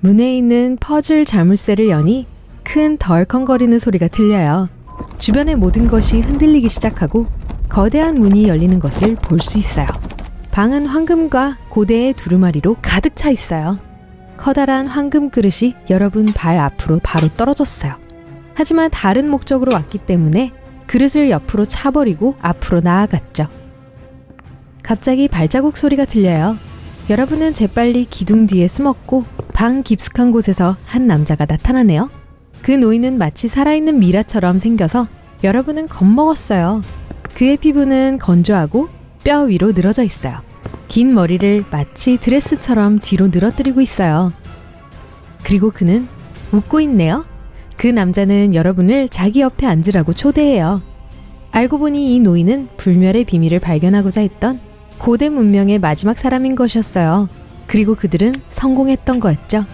문에 있는 퍼즐 자물쇠를 여니 큰 덜컹거리는 소리가 들려요. 주변의 모든 것이 흔들리기 시작하고 거대한 문이 열리는 것을 볼 수 있어요. 방은 황금과 고대의 두루마리로 가득 차 있어요. 커다란 황금 그릇이 여러분 발 앞으로 바로 떨어졌어요. 하지만 다른 목적으로 왔기 때문에 그릇을 옆으로 차버리고 앞으로 나아갔죠. 갑자기 발자국 소리가 들려요. 여러분은 재빨리 기둥 뒤에 숨었고 방 깊숙한 곳에서 한 남자가 나타나네요. 그 노인은 마치 살아있는 미라처럼 생겨서 여러분은 겁먹었어요. 그의 피부는 건조하고 뼈 위로 늘어져 있어요. 긴 머리를 마치 드레스처럼 뒤로 늘어뜨리고 있어요. 그리고 그는 웃고 있네요. 그 남자는 여러분을 자기 옆에 앉으라고 초대해요. 알고 보니 이 노인은 불멸의 비밀을 발견하고자 했던 고대 문명의 마지막 사람인 것이었어요. 그리고 그들은 성공했던 거였죠.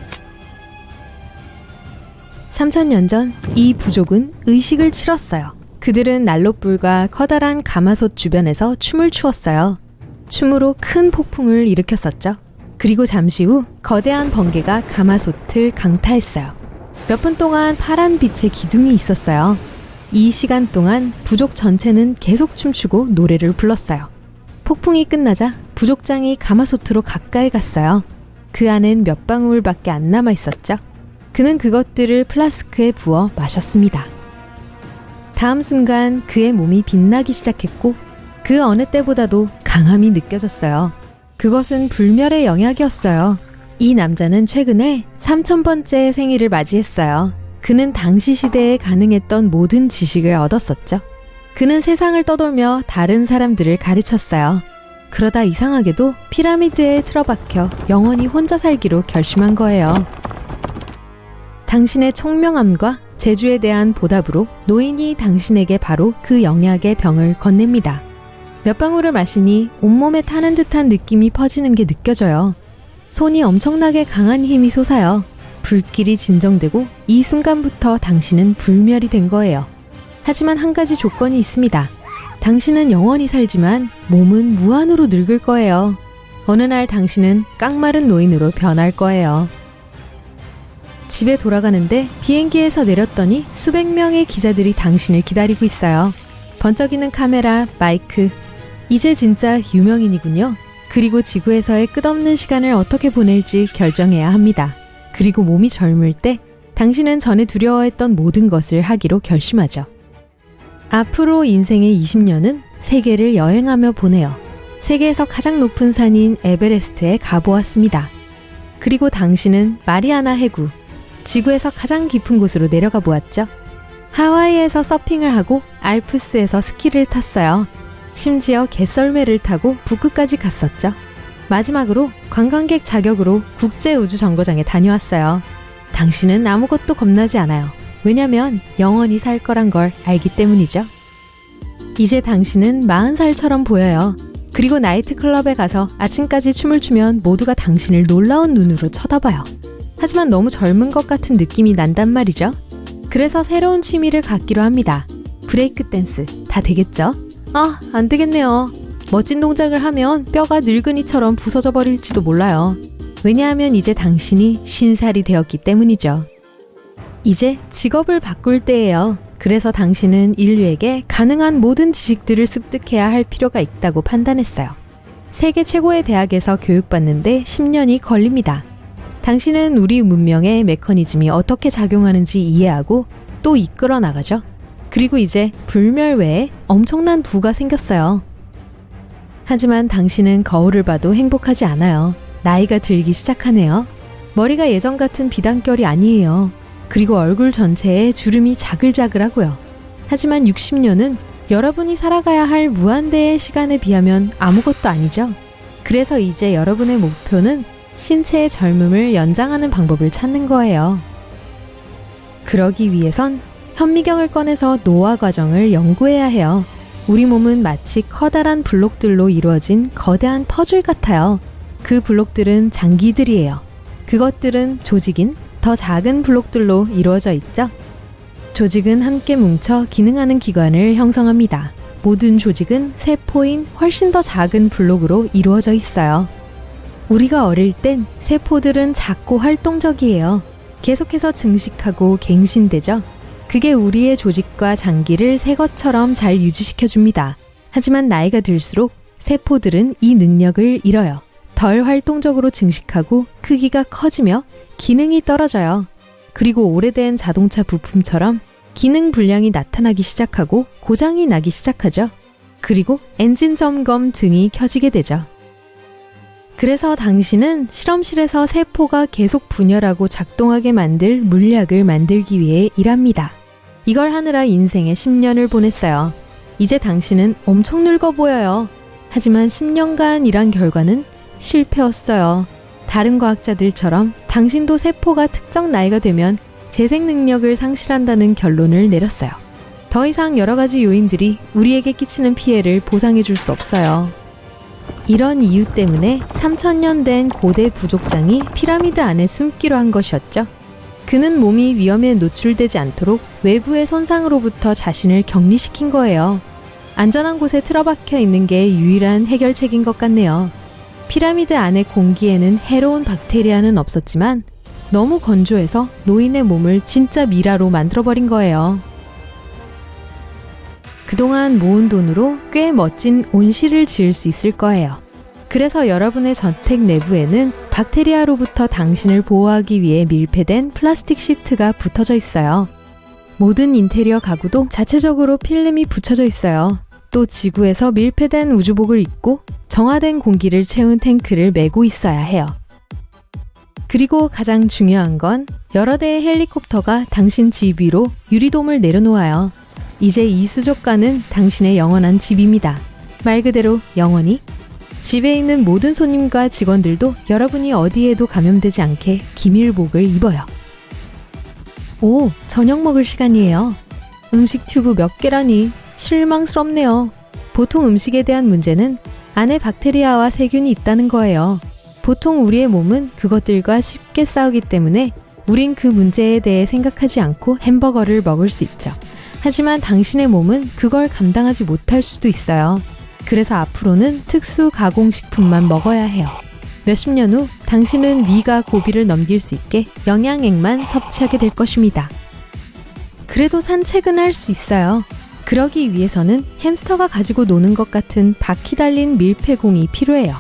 3000년 전 이 부족은 의식을 치렀어요. 그들은 난로불과 커다란 가마솥 주변에서 춤을 추었어요. 춤으로 큰 폭풍을 일으켰었죠. 그리고 잠시 후 거대한 번개가 가마솥을 강타했어요. 몇 분 동안 파란 빛의 기둥이 있었어요. 이 시간 동안 부족 전체는 계속 춤추고 노래를 불렀어요. 폭풍이 끝나자 부족장이 가마솥으로 가까이 갔어요. 그 안엔 몇 방울밖에 안 남아 있었죠. 그는 그것들을 플라스크에 부어 마셨습니다. 다음 순간 그의 몸이 빛나기 시작했고 그 어느 때보다도 강함이 느껴졌어요. 그것은 불멸의 영약이었어요. 이 남자는 최근에 3000번째 생일을 맞이했어요. 그는 당시 시대에 가능했던 모든 지식을 얻었었죠. 그는 세상을 떠돌며 다른 사람들을 가르쳤어요. 그러다 이상하게도 피라미드에 틀어박혀 영원히 혼자 살기로 결심한 거예요. 당신의 총명함과 재주에 대한 보답으로 노인이 당신에게 바로 그 영약의 병을 건넵니다. 몇 방울을 마시니 온몸에 타는 듯한 느낌이 퍼지는 게 느껴져요. 손이 엄청나게 강한 힘이 솟아요. 불길이 진정되고 이 순간부터 당신은 불멸이 된 거예요. 하지만 한 가지 조건이 있습니다. 당신은 영원히 살지만 몸은 무한으로 늙을 거예요. 어느 날 당신은 깡마른 노인으로 변할 거예요. 집에 돌아가는데 비행기에서 내렸더니 수백 명의 기자들이 당신을 기다리고 있어요. 번쩍이는 카메라, 마이크. 이제 진짜 유명인이군요. 그리고 지구에서의 끝없는 시간을 어떻게 보낼지 결정해야 합니다. 그리고 몸이 젊을 때 당신은 전에 두려워했던 모든 것을 하기로 결심하죠. 앞으로 인생의 20년은 세계를 여행하며 보내요. 세계에서 가장 높은 산인 에베레스트에 가보았습니다. 그리고 당신은 마리아나 해구, 지구에서 가장 깊은 곳으로 내려가 보았죠. 하와이에서 서핑을 하고 알프스에서 스키를 탔어요. 심지어 개썰매를 타고 북극까지 갔었죠. 마지막으로 관광객 자격으로 국제우주정거장에 다녀왔어요. 당신은 아무것도 겁나지 않아요. 왜냐면 영원히 살 거란 걸 알기 때문이죠. 이제 당신은 40살처럼 보여요. 그리고 나이트클럽에 가서 아침까지 춤을 추면 모두가 당신을 놀라운 눈으로 쳐다봐요. 하지만 너무 젊은 것 같은 느낌이 난단 말이죠. 그래서 새로운 취미를 갖기로 합니다. 브레이크 댄스. 다 되겠죠? 아, 안 되겠네요. 멋진 동작을 하면 뼈가 늙은이처럼 부서져 버릴지도 몰라요. 왜냐하면 이제 당신이 50살이 되었기 때문이죠. 이제 직업을 바꿀 때예요. 그래서 당신은 인류에게 가능한 모든 지식들을 습득해야 할 필요가 있다고 판단했어요. 세계 최고의 대학에서 교육받는데 10년이 걸립니다. 당신은 우리 문명의 메커니즘이 어떻게 작용하는지 이해하고 또 이끌어 나가죠. 그리고 이제 불멸 외에 엄청난 부가 생겼어요. 하지만 당신은 거울을 봐도 행복하지 않아요. 나이가 들기 시작하네요. 머리가 예전 같은 비단결이 아니에요. 그리고 얼굴 전체에 주름이 자글자글하고요. 하지만 60년은 여러분이 살아가야 할 무한대의 시간에 비하면 아무것도 아니죠. 그래서 이제 여러분의 목표는 신체의 젊음을 연장하는 방법을 찾는 거예요. 그러기 위해선 현미경을 꺼내서 노화 과정을 연구해야 해요. 우리 몸은 마치 커다란 블록들로 이루어진 거대한 퍼즐 같아요. 그 블록들은 장기들이에요. 그것들은 조직인 더 작은 블록들로 이루어져 있죠. 조직은 함께 뭉쳐 기능하는 기관을 형성합니다. 모든 조직은 세포인 훨씬 더 작은 블록으로 이루어져 있어요. 우리가 어릴 땐 세포들은 작고 활동적이에요. 계속해서 증식하고 갱신되죠. 그게 우리의 조직과 장기를 새 것처럼 잘 유지시켜줍니다. 하지만 나이가 들수록 세포들은 이 능력을 잃어요. 덜 활동적으로 증식하고 크기가 커지며 기능이 떨어져요. 그리고 오래된 자동차 부품처럼 기능 불량이 나타나기 시작하고 고장이 나기 시작하죠. 그리고 엔진 점검 등이 켜지게 되죠. 그래서 당신은 실험실에서 세포가 계속 분열하고 작동하게 만들 물약을 만들기 위해 일합니다. 이걸 하느라 인생의 10년을 보냈어요. 이제 당신은 엄청 늙어 보여요. 하지만 10년간 일한 결과는 실패였어요. 다른 과학자들처럼 당신도 세포가 특정 나이가 되면 재생 능력을 상실한다는 결론을 내렸어요. 더 이상 여러 가지 요인들이 우리에게 끼치는 피해를 보상해 줄 수 없어요. 이런 이유 때문에 3000년 된 고대 부족장이 피라미드 안에 숨기로 한 것이었죠. 그는 몸이 위험에 노출되지 않도록 외부의 손상으로부터 자신을 격리시킨 거예요. 안전한 곳에 틀어박혀 있는 게 유일한 해결책인 것 같네요. 피라미드 안의 공기에는 해로운 박테리아는 없었지만 너무 건조해서 노인의 몸을 진짜 미라로 만들어버린 거예요. 그동안 모은 돈으로 꽤 멋진 온실을 지을 수 있을 거예요. 그래서 여러분의 저택 내부에는 박테리아로부터 당신을 보호하기 위해 밀폐된 플라스틱 시트가 붙어져 있어요. 모든 인테리어 가구도 자체적으로 필름이 붙여져 있어요. 또 지구에서 밀폐된 우주복을 입고 정화된 공기를 채운 탱크를 메고 있어야 해요. 그리고 가장 중요한 건 여러 대의 헬리콥터가 당신 집 위로 유리돔을 내려놓아요. 이제 이 수족관은 당신의 영원한 집입니다. 말 그대로 영원히. 집에 있는 모든 손님과 직원들도 여러분이 어디에도 감염되지 않게 기밀복을 입어요. 오, 저녁 먹을 시간이에요. 음식 튜브 몇 개라니 실망스럽네요. 보통 음식에 대한 문제는 안에 박테리아와 세균이 있다는 거예요. 보통 우리의 몸은 그것들과 쉽게 싸우기 때문에 우린 그 문제에 대해 생각하지 않고 햄버거를 먹을 수 있죠. 하지만 당신의 몸은 그걸 감당하지 못할 수도 있어요. 그래서 앞으로는 특수 가공식품만 먹어야 해요. 몇십 년 후 당신은 위가 고비를 넘길 수 있게 영양액만 섭취하게 될 것입니다. 그래도 산책은 할 수 있어요. 그러기 위해서는 햄스터가 가지고 노는 것 같은 바퀴 달린 밀폐공이 필요해요.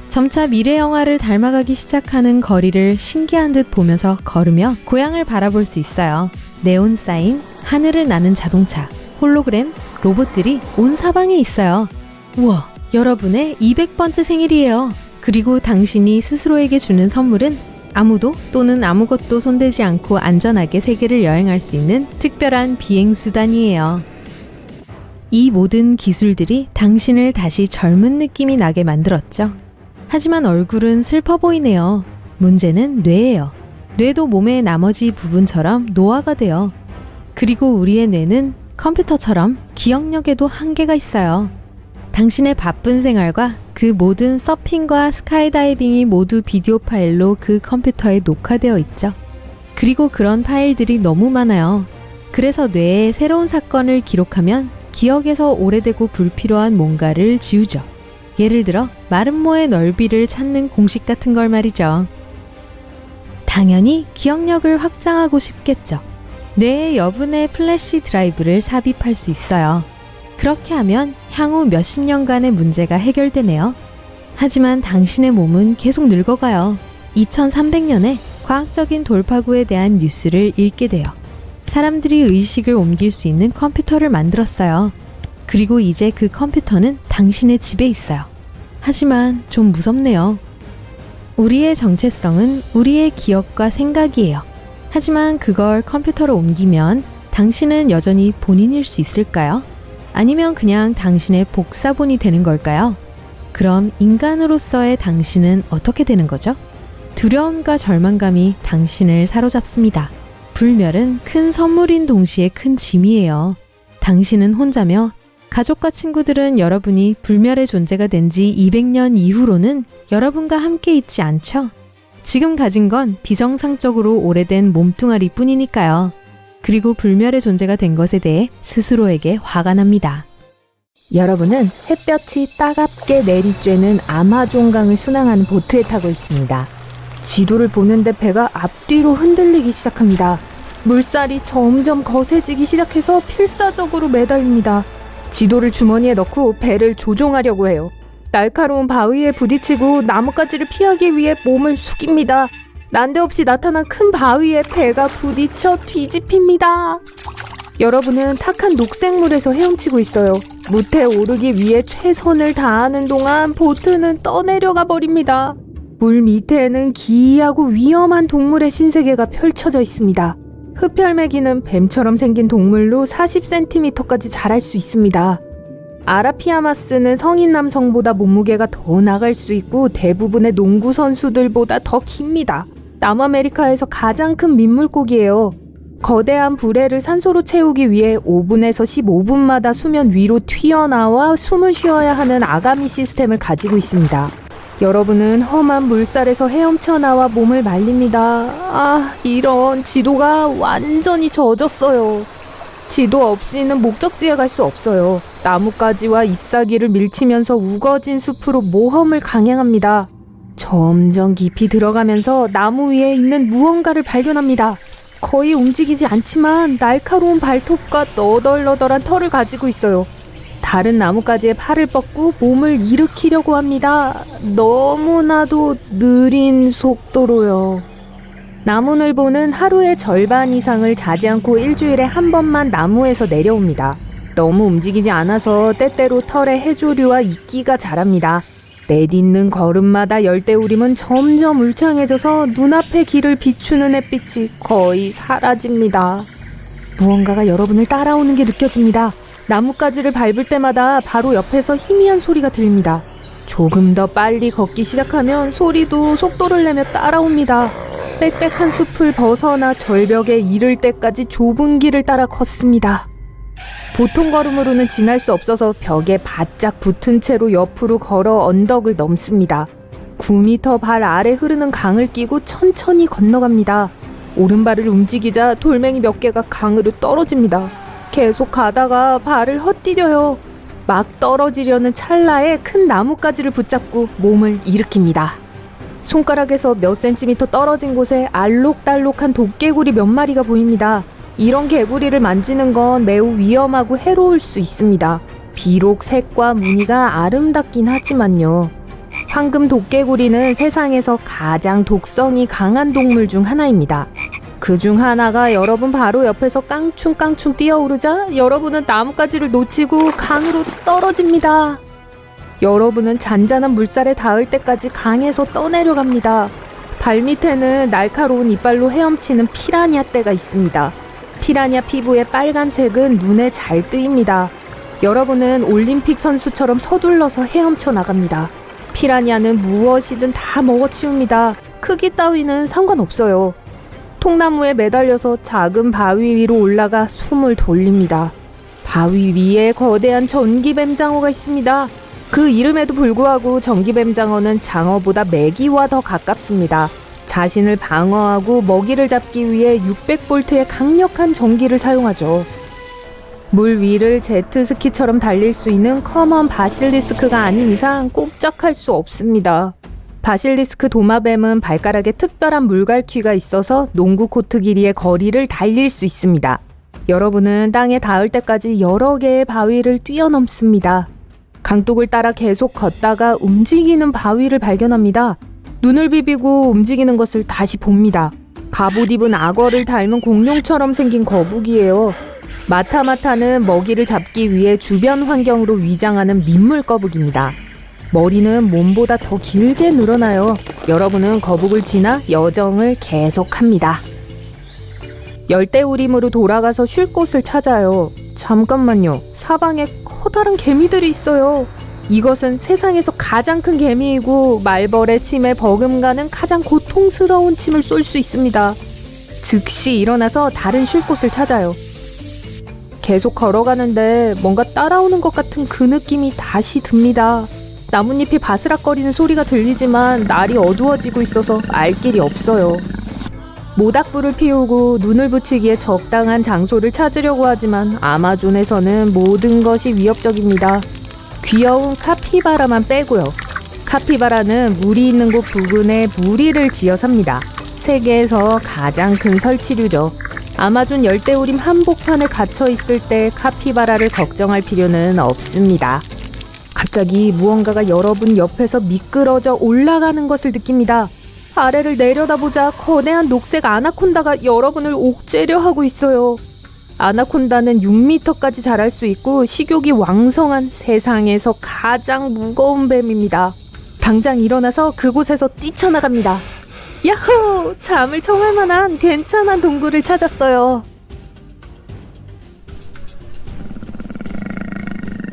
점차 미래 영화를 닮아가기 시작하는 거리를 신기한 듯 보면서 걸으며 고향을 바라볼 수 있어요. 네온 사인, 하늘을 나는 자동차, 홀로그램, 로봇들이 온 사방에 있어요. 우와, 여러분의 200번째 생일이에요. 그리고 당신이 스스로에게 주는 선물은 아무도 또는 아무것도 손대지 않고 안전하게 세계를 여행할 수 있는 특별한 비행수단이에요. 이 모든 기술들이 당신을 다시 젊은 느낌이 나게 만들었죠. 하지만 얼굴은 슬퍼 보이네요. 문제는 뇌예요. 뇌도 몸의 나머지 부분처럼 노화가 돼요. 그리고 우리의 뇌는 컴퓨터처럼 기억력에도 한계가 있어요. 당신의 바쁜 생활과 그 모든 서핑과 스카이다이빙이 모두 비디오 파일로 그 컴퓨터에 녹화되어 있죠. 그리고 그런 파일들이 너무 많아요. 그래서 뇌에 새로운 사건을 기록하면 기억에서 오래되고 불필요한 뭔가를 지우죠. 예를 들어 마름모의 넓이를 찾는 공식 같은 걸 말이죠. 당연히 기억력을 확장하고 싶겠죠. 뇌에 여분의 플래시 드라이브를 삽입할 수 있어요. 그렇게 하면 향후 몇십 년간의 문제가 해결되네요. 하지만 당신의 몸은 계속 늙어가요. 2300년에 과학적인 돌파구에 대한 뉴스를 읽게 돼요. 사람들이 의식을 옮길 수 있는 컴퓨터를 만들었어요. 그리고 이제 그 컴퓨터는 당신의 집에 있어요. 하지만 좀 무섭네요. 우리의 정체성은 우리의 기억과 생각이에요. 하지만 그걸 컴퓨터로 옮기면 당신은 여전히 본인일 수 있을까요? 아니면 그냥 당신의 복사본이 되는 걸까요? 그럼 인간으로서의 당신은 어떻게 되는 거죠? 두려움과 절망감이 당신을 사로잡습니다. 불멸은 큰 선물인 동시에 큰 짐이에요. 당신은 혼자며 가족과 친구들은 여러분이 불멸의 존재가 된 지 200년 이후로는 여러분과 함께 있지 않죠? 지금 가진 건 비정상적으로 오래된 몸뚱아리 뿐이니까요. 그리고 불멸의 존재가 된 것에 대해 스스로에게 화가 납니다. 여러분은 햇볕이 따갑게 내리쬐는 아마존강을 순항하는 보트에 타고 있습니다. 지도를 보는데 배가 앞뒤로 흔들리기 시작합니다. 물살이 점점 거세지기 시작해서 필사적으로 매달립니다. 지도를 주머니에 넣고 배를 조종하려고 해요. 날카로운 바위에 부딪히고 나뭇가지를 피하기 위해 몸을 숙입니다. 난데없이 나타난 큰 바위에 배가 부딪혀 뒤집힙니다. 여러분은 탁한 녹색물에서 헤엄치고 있어요. 무태 오르기 위해 최선을 다하는 동안 보트는 떠내려가 버립니다. 물 밑에는 기이하고 위험한 동물의 신세계가 펼쳐져 있습니다. 흡혈매기는 뱀처럼 생긴 동물로 40cm까지 자랄 수 있습니다. 아라피아마스는 성인 남성보다 몸무게가 더 나갈 수 있고 대부분의 농구 선수들보다 더 깁니다. 남아메리카에서 가장 큰 민물고기예요. 거대한 불에를 산소로 채우기 위해 5분에서 15분마다 수면 위로 튀어나와 숨을 쉬어야 하는 아가미 시스템을 가지고 있습니다. 여러분은 험한 물살에서 헤엄쳐 나와 몸을 말립니다. 이런 지도가 완전히 젖었어요. 지도 없이는 목적지에 갈 수 없어요. 나뭇가지와 잎사귀를 밀치면서 우거진 숲으로 모험을 강행합니다. 점점 깊이 들어가면서 나무 위에 있는 무언가를 발견합니다. 거의 움직이지 않지만 날카로운 발톱과 너덜너덜한 털을 가지고 있어요. 다른 나뭇가지에 팔을 뻗고 몸을 일으키려고 합니다. 너무나도 느린 속도로요. 나무늘보는 하루의 절반 이상을 자지 않고 일주일에 한 번만 나무에서 내려옵니다. 너무 움직이지 않아서 때때로 털에 해조류와 이끼가 자랍니다. 내딛는 걸음마다 열대우림은 점점 울창해져서 눈앞의 길을 비추는 햇빛이 거의 사라집니다. 무언가가 여러분을 따라오는 게 느껴집니다. 나뭇가지를 밟을 때마다 바로 옆에서 희미한 소리가 들립니다. 조금 더 빨리 걷기 시작하면 소리도 속도를 내며 따라옵니다. 빽빽한 숲을 벗어나 절벽에 이를 때까지 좁은 길을 따라 걷습니다. 보통 걸음으로는 지날 수 없어서 벽에 바짝 붙은 채로 옆으로 걸어 언덕을 넘습니다. 9m 발 아래 흐르는 강을 끼고 천천히 건너갑니다. 오른발을 움직이자 돌멩이 몇 개가 강으로 떨어집니다. 계속 가다가 발을 헛디뎌요. 막 떨어지려는 찰나에 큰 나뭇가지를 붙잡고 몸을 일으킵니다. 손가락에서 몇 센티미터 떨어진 곳에 알록달록한 도깨구리 몇 마리가 보입니다. 이런 개구리를 만지는 건 매우 위험하고 해로울 수 있습니다. 비록 색과 무늬가 아름답긴 하지만요. 황금 도깨구리는 세상에서 가장 독성이 강한 동물 중 하나입니다. 그 중 하나가 여러분 바로 옆에서 깡충깡충 뛰어오르자 여러분은 나뭇가지를 놓치고 강으로 떨어집니다. 여러분은 잔잔한 물살에 닿을 때까지 강에서 떠내려갑니다. 발밑에는 날카로운 이빨로 헤엄치는 피라냐 떼가 있습니다. 피라냐 피부의 빨간색은 눈에 잘 뜨입니다. 여러분은 올림픽 선수처럼 서둘러서 헤엄쳐 나갑니다. 피라냐는 무엇이든 다 먹어치웁니다. 크기 따위는 상관없어요. 통나무에 매달려서 작은 바위 위로 올라가 숨을 돌립니다. 바위 위에 거대한 전기뱀장어가 있습니다. 그 이름에도 불구하고 전기뱀장어는 장어보다 메기와 더 가깝습니다. 자신을 방어하고 먹이를 잡기 위해 600볼트의 강력한 전기를 사용하죠. 물 위를 제트스키처럼 달릴 수 있는 커먼 바실리스크가 아닌 이상 꼼짝할 수 없습니다. 바실리스크 도마뱀은 발가락에 특별한 물갈퀴가 있어서 농구 코트 길이의 거리를 달릴 수 있습니다. 여러분은 땅에 닿을 때까지 여러 개의 바위를 뛰어넘습니다. 강둑을 따라 계속 걷다가 움직이는 바위를 발견합니다. 눈을 비비고 움직이는 것을 다시 봅니다. 갑옷 입은 악어를 닮은 공룡처럼 생긴 거북이에요. 마타마타는 먹이를 잡기 위해 주변 환경으로 위장하는 민물 거북입니다. 머리는 몸보다 더 길게 늘어나요. 여러분은 거북을 지나 여정을 계속합니다. 열대우림으로 돌아가서 쉴 곳을 찾아요. 잠깐만요. 사방에 커다란 개미들이 있어요. 이것은 세상에서 가장 큰 개미이고 말벌의 침에 버금가는 가장 고통스러운 침을 쏠 수 있습니다. 즉시 일어나서 다른 쉴 곳을 찾아요. 계속 걸어가는데 뭔가 따라오는 것 같은 그 느낌이 다시 듭니다. 나뭇잎이 바스락거리는 소리가 들리지만 날이 어두워지고 있어서 알 길이 없어요. 모닥불을 피우고 눈을 붙이기에 적당한 장소를 찾으려고 하지만 아마존에서는 모든 것이 위협적입니다. 귀여운 카피바라만 빼고요. 카피바라는 물이 있는 곳 부근에 무리를 지어 삽니다. 세계에서 가장 큰 설치류죠. 아마존 열대우림 한복판에 갇혀 있을 때 카피바라를 걱정할 필요는 없습니다. 갑자기 무언가가 여러분 옆에서 미끄러져 올라가는 것을 느낍니다. 아래를 내려다보자 거대한 녹색 아나콘다가 여러분을 옥죄려 하고 있어요. 아나콘다는 6m까지 자랄 수 있고 식욕이 왕성한 세상에서 가장 무거운 뱀입니다. 당장 일어나서 그곳에서 뛰쳐나갑니다. 야호! 잠을 청할 만한 괜찮은 동굴을 찾았어요.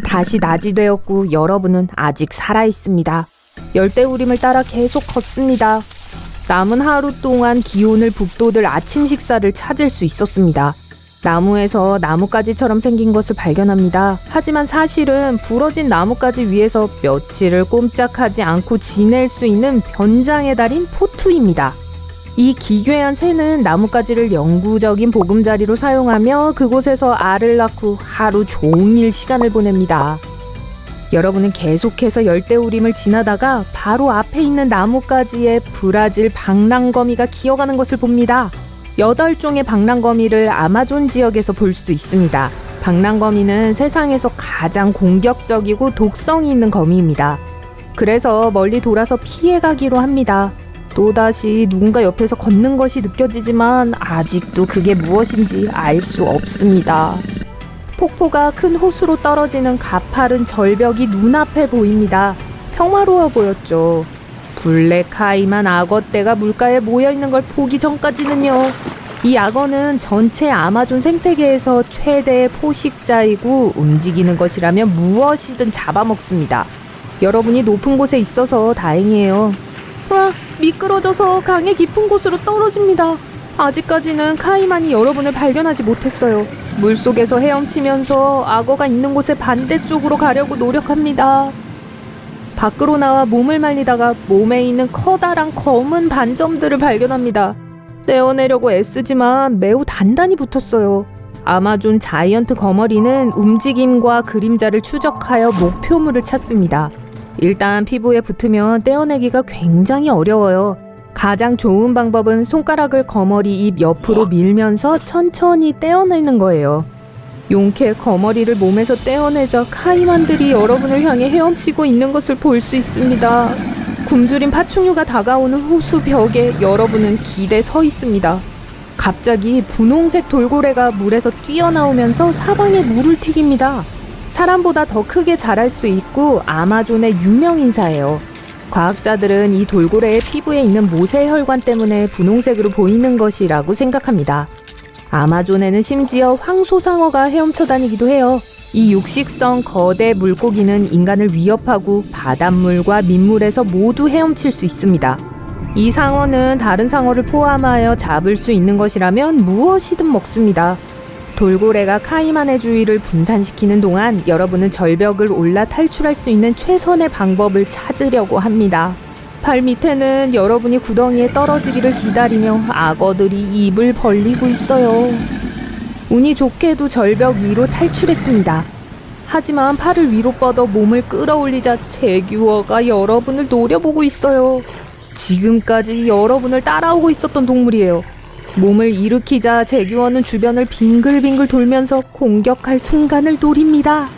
다시 낮이 되었고 여러분은 아직 살아있습니다. 열대우림을 따라 계속 걷습니다. 남은 하루 동안 기온을 북돋을 아침 식사를 찾을 수 있었습니다. 나무에서 나뭇가지처럼 생긴 것을 발견합니다. 하지만 사실은 부러진 나뭇가지 위에서 며칠을 꼼짝하지 않고 지낼 수 있는 변장의 달인 포투입니다. 이 기괴한 새는 나뭇가지를 영구적인 보금자리로 사용하며 그곳에서 알을 낳고 하루 종일 시간을 보냅니다. 여러분은 계속해서 열대우림을 지나다가 바로 앞에 있는 나뭇가지에 브라질 방랑거미가 기어가는 것을 봅니다. 8종의 방랑거미를 아마존 지역에서 볼 수 있습니다. 방랑거미는 세상에서 가장 공격적이고 독성이 있는 거미입니다. 그래서 멀리 돌아서 피해가기로 합니다. 또다시 누군가 옆에서 걷는 것이 느껴지지만 아직도 그게 무엇인지 알 수 없습니다. 폭포가 큰 호수로 떨어지는 가파른 절벽이 눈앞에 보입니다. 평화로워 보였죠. 블랙 카이만 악어떼가 물가에 모여있는 걸 보기 전까지는요. 이 악어는 전체 아마존 생태계에서 최대의 포식자이고 움직이는 것이라면 무엇이든 잡아먹습니다. 여러분이 높은 곳에 있어서 다행이에요. 와, 미끄러져서 강의 깊은 곳으로 떨어집니다. 아직까지는 카이만이 여러분을 발견하지 못했어요. 물속에서 헤엄치면서 악어가 있는 곳의 반대쪽으로 가려고 노력합니다. 밖으로 나와 몸을 말리다가 몸에 있는 커다란 검은 반점들을 발견합니다. 떼어내려고 애쓰지만 매우 단단히 붙었어요. 아마존 자이언트 거머리는 움직임과 그림자를 추적하여 목표물을 찾습니다. 일단 피부에 붙으면 떼어내기가 굉장히 어려워요. 가장 좋은 방법은 손가락을 거머리 입 옆으로 밀면서 천천히 떼어내는 거예요. 용케 거머리를 몸에서 떼어내자 카이만들이 여러분을 향해 헤엄치고 있는 것을 볼 수 있습니다. 굶주린 파충류가 다가오는 호수 벽에 여러분은 기대 서 있습니다. 갑자기 분홍색 돌고래가 물에서 뛰어나오면서 사방에 물을 튀깁니다. 사람보다 더 크게 자랄 수 있고 아마존의 유명 인사예요. 과학자들은 이 돌고래의 피부에 있는 모세혈관 때문에 분홍색으로 보이는 것이라고 생각합니다. 아마존에는 심지어 황소상어가 헤엄쳐 다니기도 해요. 이 육식성 거대 물고기는 인간을 위협하고 바닷물과 민물에서 모두 헤엄칠 수 있습니다. 이 상어는 다른 상어를 포함하여 잡을 수 있는 것이라면 무엇이든 먹습니다. 돌고래가 카이만의 주위를 분산시키는 동안 여러분은 절벽을 올라 탈출할 수 있는 최선의 방법을 찾으려고 합니다. 발 밑에는 여러분이 구덩이에 떨어지기를 기다리며 악어들이 입을 벌리고 있어요. 운이 좋게도 절벽 위로 탈출했습니다. 하지만 팔을 위로 뻗어 몸을 끌어올리자 제규어가 여러분을 노려보고 있어요. 지금까지 여러분을 따라오고 있었던 동물이에요. 몸을 일으키자 제규어는 주변을 빙글빙글 돌면서 공격할 순간을 노립니다.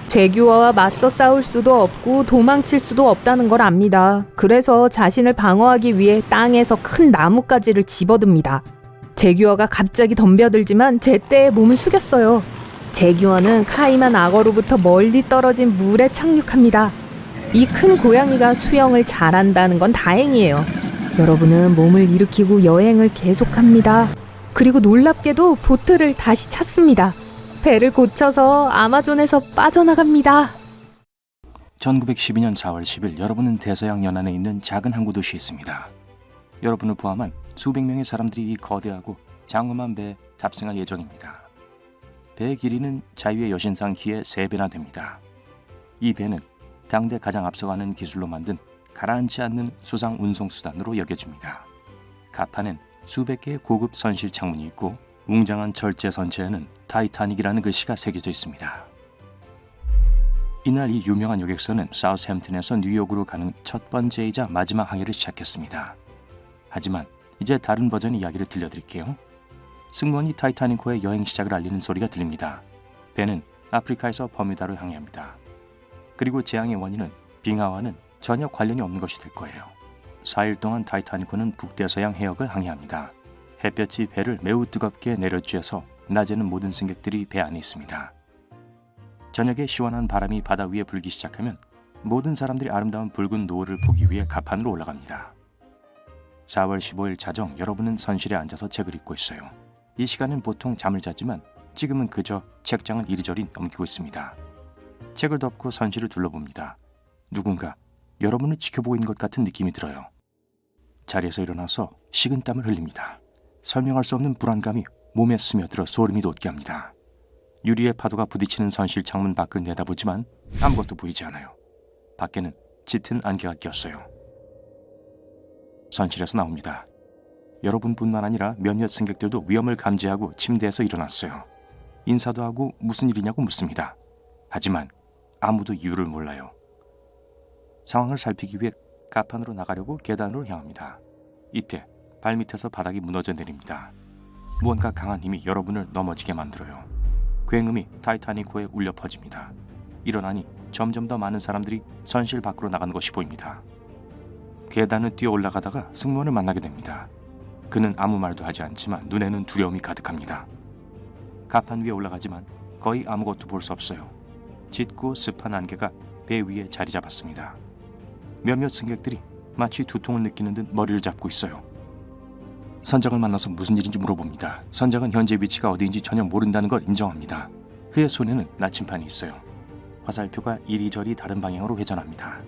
제규어와 맞서 싸울 수도 없고 도망칠 수도 없다는 걸 압니다. 그래서 자신을 방어하기 위해 땅에서 큰 나뭇가지를 집어듭니다. 제규어가 갑자기 덤벼들지만 제때에 몸을 숙였어요. 제규어는 카이만 악어로부터 멀리 떨어진 물에 착륙합니다. 이 큰 고양이가 수영을 잘한다는 건 다행이에요. 여러분은 몸을 일으키고 여행을 계속합니다. 그리고 놀랍게도 보트를 다시 찾습니다. 배를 고쳐서 아마존에서 빠져나갑니다. 1912년 4월 10일 여러분은 대서양 연안에 있는 작은 항구 도시에 있습니다. 여러분을 포함한 수백 명의 사람들이 이 거대하고 장엄한 배에 탑승할 예정입니다. 배의 길이는 자유의 여신상 키의 3배나 됩니다. 이 배는 당대 가장 앞서가는 기술로 만든 가라앉지 않는 수상 운송수단으로 여겨집니다. 갑판엔 수백 개의 고급 선실 창문이 있고 웅장한 철제 선체에는 타이타닉이라는 글씨가 새겨져 있습니다. 이날 이 유명한 여객선은 사우스햄튼에서 뉴욕으로 가는 첫 번째이자 마지막 항해를 시작했습니다. 하지만 이제 다른 버전의 이야기를 들려드릴게요. 승무원이 타이타닉호의 여행 시작을 알리는 소리가 들립니다. 배는 아프리카에서 버뮤다로 항해합니다. 그리고 재앙의 원인은 빙하와는 전혀 관련이 없는 것이 될 거예요. 4일 동안 타이타닉호는 북대서양 해역을 항해합니다. 햇볕이 배를 매우 뜨겁게 내려쬐서 낮에는 모든 승객들이 배 안에 있습니다. 저녁에 시원한 바람이 바다 위에 불기 시작하면 모든 사람들이 아름다운 붉은 노을을 보기 위해 갑판으로 올라갑니다. 4월 15일 자정 여러분은 선실에 앉아서 책을 읽고 있어요. 이 시간은 보통 잠을 자지만 지금은 그저 책장을 이리저리 넘기고 있습니다. 책을 덮고 선실을 둘러봅니다. 누군가 여러분을 지켜보고 있는 것 같은 느낌이 들어요. 자리에서 일어나서 식은땀을 흘립니다. 설명할 수 없는 불안감이 몸에 스며들어 소름이 돋게 합니다. 유리에 파도가 부딪히는 선실 창문 밖을 내다보지만 아무것도 보이지 않아요. 밖에는 짙은 안개가 꼈어요. 선실에서 나옵니다. 여러분뿐만 아니라 몇몇 승객들도 위험을 감지하고 침대에서 일어났어요. 인사도 하고 무슨 일이냐고 묻습니다. 하지만 아무도 이유를 몰라요. 상황을 살피기 위해 갑판으로 나가려고 계단으로 향합니다. 이때 발밑에서 바닥이 무너져 내립니다. 무언가 강한 힘이 여러분을 넘어지게 만들어요. 굉음이 타이타닉호에 울려 퍼집니다. 일어나니 점점 더 많은 사람들이 선실 밖으로 나가는 것이 보입니다. 계단을 뛰어 올라가다가 승무원을 만나게 됩니다. 그는 아무 말도 하지 않지만 눈에는 두려움이 가득합니다. 갑판 위에 올라가지만 거의 아무것도 볼 수 없어요. 짙고 습한 안개가 배 위에 자리 잡았습니다. 몇몇 승객들이 마치 두통을 느끼는 듯 머리를 잡고 있어요. 선장을 만나서 무슨 일인지 물어봅니다. 선장은 현재 위치가 어디인지 전혀 모른다는 걸 인정합니다. 그의 손에는 나침판이 있어요. 화살표가 이리저리 다른 방향으로 회전합니다.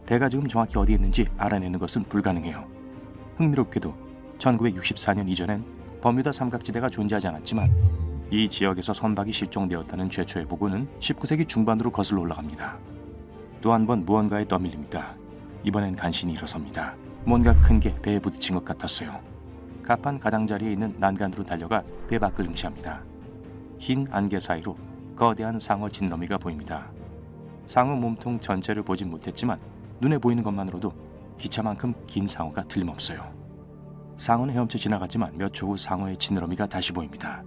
배가 지금 정확히 어디에 있는지 알아내는 것은 불가능해요. 흥미롭게도 1964년 이전엔 버뮤다 삼각지대가 존재하지 않았지만 이 지역에서 선박이 실종되었다는 최초의 보고는 19세기 중반으로 거슬러 올라갑니다. 또 한 번 무언가에 떠밀립니다. 이번엔 간신히 일어섭니다. 뭔가 큰 게 배에 부딪힌 것 같았어요. 갑판 가장자리에 있는 난간으로 달려가 배 밖을 응시합니다. 흰 안개 사이로 거대한 상어 진러미가 보입니다. 상어 몸통 전체를 보진 못했지만 눈에 보이는 것만으로도 기차만큼 긴 상어가 틀림없어요. 상어는 헤엄쳐 지나갔지만 몇 초 후 상어의 지느러미가 다시 보입니다.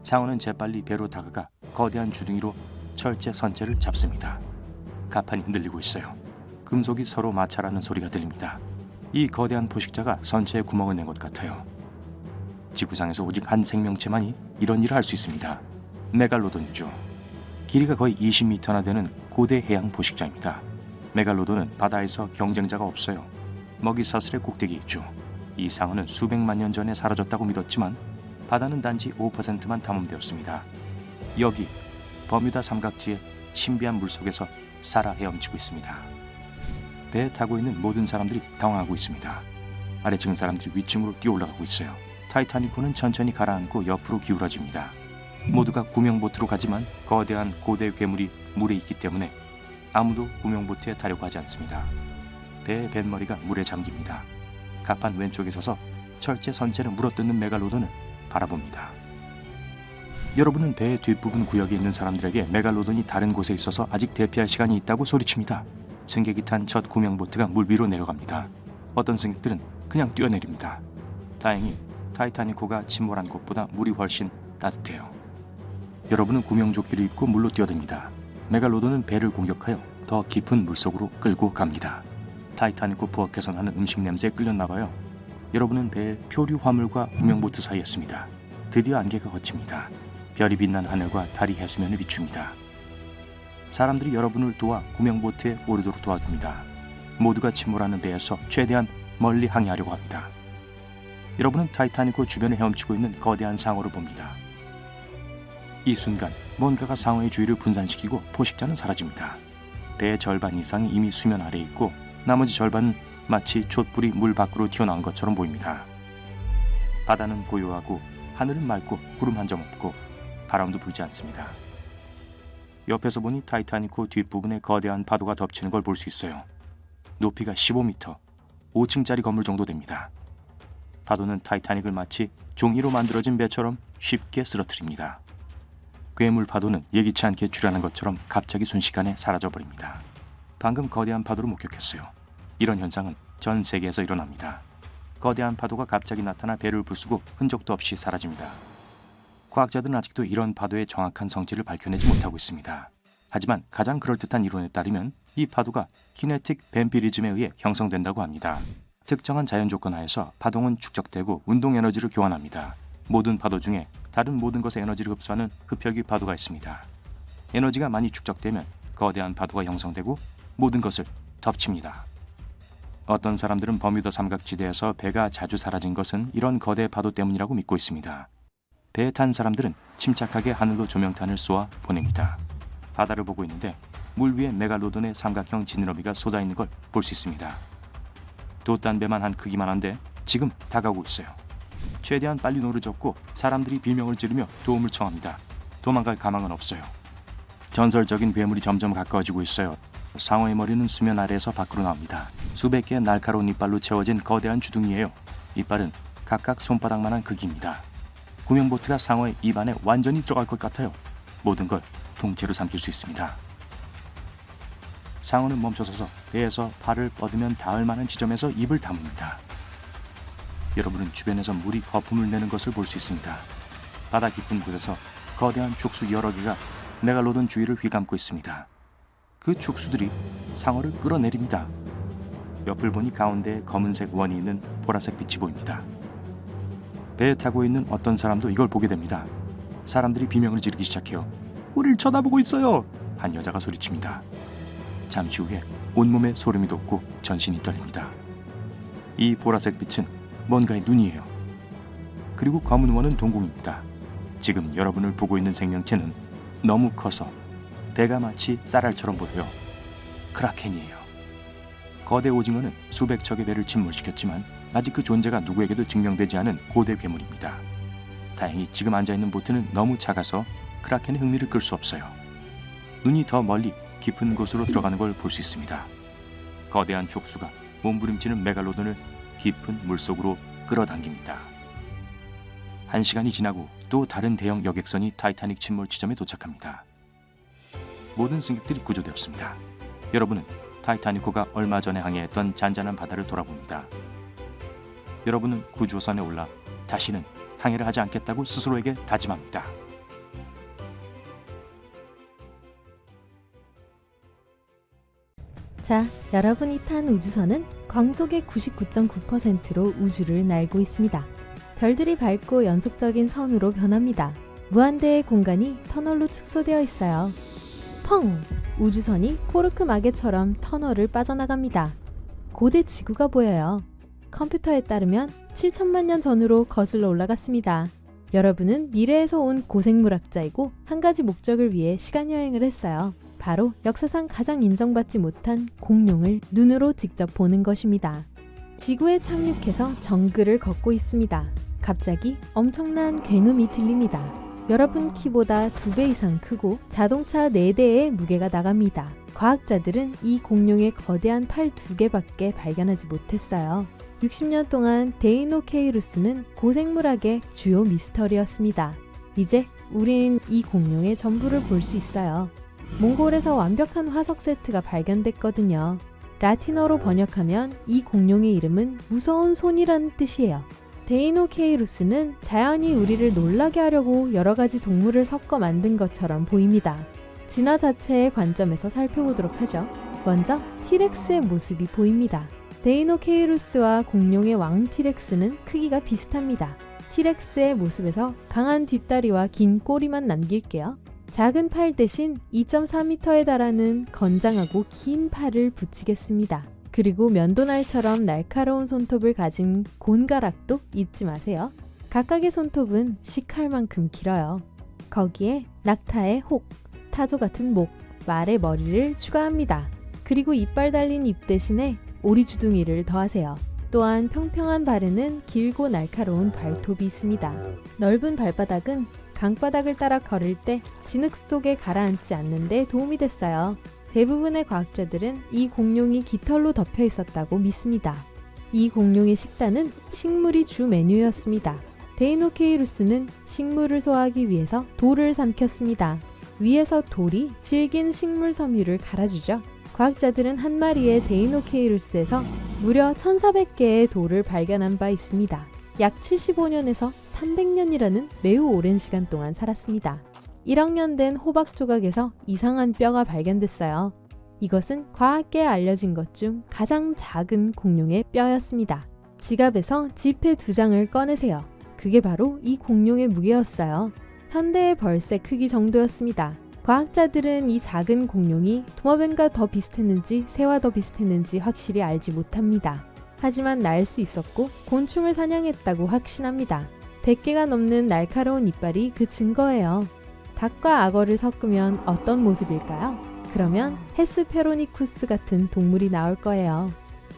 상어는 재빨리 배로 다가가 거대한 주둥이로 철제 선체를 잡습니다. 갑판이 흔들리고 있어요. 금속이 서로 마찰하는 소리가 들립니다. 이 거대한 포식자가 선체에 구멍을 낸 것 같아요. 지구상에서 오직 한 생명체만이 이런 일을 할 수 있습니다. 메갈로돈이죠. 길이가 거의 20m나 되는 고대 해양 포식자입니다. 메갈로돈은 바다에서 경쟁자가 없어요. 먹이 사슬의 꼭대기에 있죠. 이 상어는 수백만 년 전에 사라졌다고 믿었지만 바다는 단지 5%만 탐험되었습니다. 여기 버뮤다 삼각지의 신비한 물속에서 살아 헤엄치고 있습니다. 배에 타고 있는 모든 사람들이 당황하고 있습니다. 아래층 사람들이 위층으로 뛰어 올라가고 있어요. 타이타닉호는 천천히 가라앉고 옆으로 기울어집니다. 모두가 구명보트로 가지만 거대한 고대 괴물이 물에 있기 때문에 아무도 구명보트에 타려고 하지 않습니다. 배의 뱃머리가 물에 잠깁니다. 갑판 왼쪽에 서서 철제 선체를 물어뜯는 메갈로돈을 바라봅니다. 여러분은 배의 뒷부분 구역에 있는 사람들에게 메갈로돈이 다른 곳에 있어서 아직 대피할 시간이 있다고 소리칩니다. 승객이 탄 첫 구명보트가 물 위로 내려갑니다. 어떤 승객들은 그냥 뛰어내립니다. 다행히 타이타닉호가 침몰한 곳보다 물이 훨씬 따뜻해요. 여러분은 구명조끼를 입고 물로 뛰어듭니다. 메갈로돈은 배를 공격하여 더 깊은 물속으로 끌고 갑니다. 타이타닉호 부엌에서 나는 음식 냄새에 끌렸나봐요. 여러분은 배의 표류 화물과 구명보트 사이에 있습니다. 드디어 안개가 걷힙니다. 별이 빛난 하늘과 달이 해수면을 비춥니다. 사람들이 여러분을 도와 구명보트에 오르도록 도와줍니다. 모두가 침몰하는 배에서 최대한 멀리 항해하려고 합니다. 여러분은 타이타닉호 주변을 헤엄치고 있는 거대한 상어를 봅니다. 이 순간 뭔가가 상어의 주위를 분산시키고 포식자는 사라집니다. 배의 절반 이상이 이미 수면 아래에 있고 나머지 절반은 마치 촛불이 물 밖으로 튀어나온 것처럼 보입니다. 바다는 고요하고 하늘은 맑고 구름 한 점 없고 바람도 불지 않습니다. 옆에서 보니 타이타닉호 뒷부분에 거대한 파도가 덮치는 걸 볼 수 있어요. 높이가 15m, 5층짜리 건물 정도 됩니다. 파도는 타이타닉을 마치 종이로 만들어진 배처럼 쉽게 쓰러뜨립니다. 괴물 파도는 예기치 않게 출현한 것처럼 갑자기 순식간에 사라져버립니다. 방금 거대한 파도를 목격했어요. 이런 현상은 전 세계에서 일어납니다. 거대한 파도가 갑자기 나타나 배를 부수고 흔적도 없이 사라집니다. 과학자들은 아직도 이런 파도의 정확한 성질을 밝혀내지 못하고 있습니다. 하지만 가장 그럴듯한 이론에 따르면 이 파도가 키네틱 뱀피리즘에 의해 형성된다고 합니다. 특정한 자연 조건 하에서 파동은 축적되고 운동 에너지를 교환합니다. 모든 파도 중에 다른 모든 것의 에너지를 흡수하는 흡혈귀 파도가 있습니다. 에너지가 많이 축적되면 거대한 파도가 형성되고 모든 것을 덮칩니다. 어떤 사람들은 버뮤다 삼각지대에서 배가 자주 사라진 것은 이런 거대 파도 때문이라고 믿고 있습니다. 배에 탄 사람들은 침착하게 하늘로 조명탄을 쏘아 보냅니다. 바다를 보고 있는데 물 위에 메갈로돈의 삼각형 지느러미가 쏟아있는 걸 볼 수 있습니다. 돛단배만 한 크기만 한데 지금 다가오고 있어요. 최대한 빨리 노를 젓고 사람들이 비명을 지르며 도움을 청합니다. 도망갈 가망은 없어요. 전설적인 괴물이 점점 가까워지고 있어요. 상어의 머리는 수면 아래에서 밖으로 나옵니다. 수백 개의 날카로운 이빨로 채워진 거대한 주둥이에요. 이빨은 각각 손바닥만한 크기입니다. 구명보트가 상어의 입 안에 완전히 들어갈 것 같아요. 모든 걸 통째로 삼킬 수 있습니다. 상어는 멈춰서서 배에서 팔을 뻗으면 닿을 만한 지점에서 입을 다뭅니다. 여러분은 주변에서 물이 거품을 내는 것을 볼 수 있습니다. 바다 깊은 곳에서 거대한 촉수 여러 개가 메갈로돈 주위를 휘감고 있습니다. 그 촉수들이 상어를 끌어내립니다. 옆을 보니 가운데에 검은색 원이 있는 보라색 빛이 보입니다. 배에 타고 있는 어떤 사람도 이걸 보게 됩니다. 사람들이 비명을 지르기 시작해요. 우릴 쳐다보고 있어요! 한 여자가 소리칩니다. 잠시 후에 온몸에 소름이 돋고 전신이 떨립니다. 이 보라색 빛은 뭔가의 눈이에요. 그리고 검은 원은 동공입니다. 지금 여러분을 보고 있는 생명체는 너무 커서 배가 마치 쌀알처럼 보여요. 크라켄이에요. 거대 오징어는 수백 척의 배를 침몰시켰지만 아직 그 존재가 누구에게도 증명되지 않은 고대 괴물입니다. 다행히 지금 앉아있는 보트는 너무 작아서 크라켄의 흥미를 끌 수 없어요. 눈이 더 멀리 깊은 곳으로 들어가는 걸 볼 수 있습니다. 거대한 촉수가 몸부림치는 메갈로돈을 깊은 물속으로 끌어당깁니다. 1시간이 지나고 또 다른 대형 여객선이 타이타닉 침몰 지점에 도착합니다. 모든 승객들이 구조되었습니다. 여러분은 타이타닉호가 얼마 전에 항해했던 잔잔한 바다를 돌아봅니다. 여러분은 구조선에 올라 다시는 항해를 하지 않겠다고 스스로에게 다짐합니다. 자, 여러분이 탄 우주선은 광속의 99.9%로 우주를 날고 있습니다. 별들이 밝고 연속적인 선으로 변합니다. 무한대의 공간이 터널로 축소되어 있어요. 펑! 우주선이 코르크 마개처럼 터널을 빠져나갑니다. 고대 지구가 보여요. 컴퓨터에 따르면 7천만 년 전으로 거슬러 올라갔습니다. 여러분은 미래에서 온 고생물학자이고 한 가지 목적을 위해 시간여행을 했어요. 바로 역사상 가장 인정받지 못한 공룡을 눈으로 직접 보는 것입니다. 지구에 착륙해서 정글을 걷고 있습니다. 갑자기 엄청난 굉음이 들립니다. 여러분 키보다 2배 이상 크고 자동차 4대의 무게가 나갑니다. 과학자들은 이 공룡의 거대한 팔 2개밖에 발견하지 못했어요. 60년 동안 데이노케이루스는 고생물학의 주요 미스터리였습니다. 이제 우린 이 공룡의 전부를 볼 수 있어요. 몽골에서 완벽한 화석 세트가 발견됐거든요. 라틴어로 번역하면 이 공룡의 이름은 무서운 손이라는 뜻이에요. 데이노케이루스는 자연이 우리를 놀라게 하려고 여러 가지 동물을 섞어 만든 것처럼 보입니다. 진화 자체의 관점에서 살펴보도록 하죠. 먼저 티렉스의 모습이 보입니다. 데이노케이루스와 공룡의 왕 티렉스는 크기가 비슷합니다. 티렉스의 모습에서 강한 뒷다리와 긴 꼬리만 남길게요. 작은 팔 대신 2.4m에 달하는 건장하고 긴 팔을 붙이겠습니다. 그리고 면도날처럼 날카로운 손톱을 가진 곤가락도 잊지 마세요. 각각의 손톱은 시칼만큼 길어요. 거기에 낙타의 혹, 타조 같은 목, 말의 머리를 추가합니다. 그리고 이빨 달린 입 대신에 오리주둥이를 더하세요. 또한 평평한 발에는 길고 날카로운 발톱이 있습니다. 넓은 발바닥은 강바닥을 따라 걸을 때 진흙 속에 가라앉지 않는 데 도움이 됐어요. 대부분의 과학자들은 이 공룡이 깃털로 덮여 있었다고 믿습니다. 이 공룡의 식단은 식물이 주 메뉴였습니다. 데이노케이루스는 식물을 소화하기 위해서 돌을 삼켰습니다. 위에서 돌이 질긴 식물 섬유를 갈아주죠. 과학자들은 한 마리의 데이노케이루스에서 무려 1400개의 돌을 발견한 바 있습니다. 약 75년에서 300년이라는 매우 오랜 시간 동안 살았습니다. 1억 년 된 호박 조각에서 이상한 뼈가 발견됐어요. 이것은 과학계에 알려진 것 중 가장 작은 공룡의 뼈였습니다. 지갑에서 지폐 2장을 꺼내세요. 그게 바로 이 공룡의 무게였어요. 현대의 벌새 크기 정도였습니다. 과학자들은 이 작은 공룡이 도마뱀과 더 비슷했는지 새와 더 비슷했는지 확실히 알지 못합니다. 하지만 날 수 있었고 곤충을 사냥했다고 확신합니다. 100개가 넘는 날카로운 이빨이 그 증거예요. 닭과 악어를 섞으면 어떤 모습일까요? 그러면 헤스페로니쿠스 같은 동물이 나올 거예요.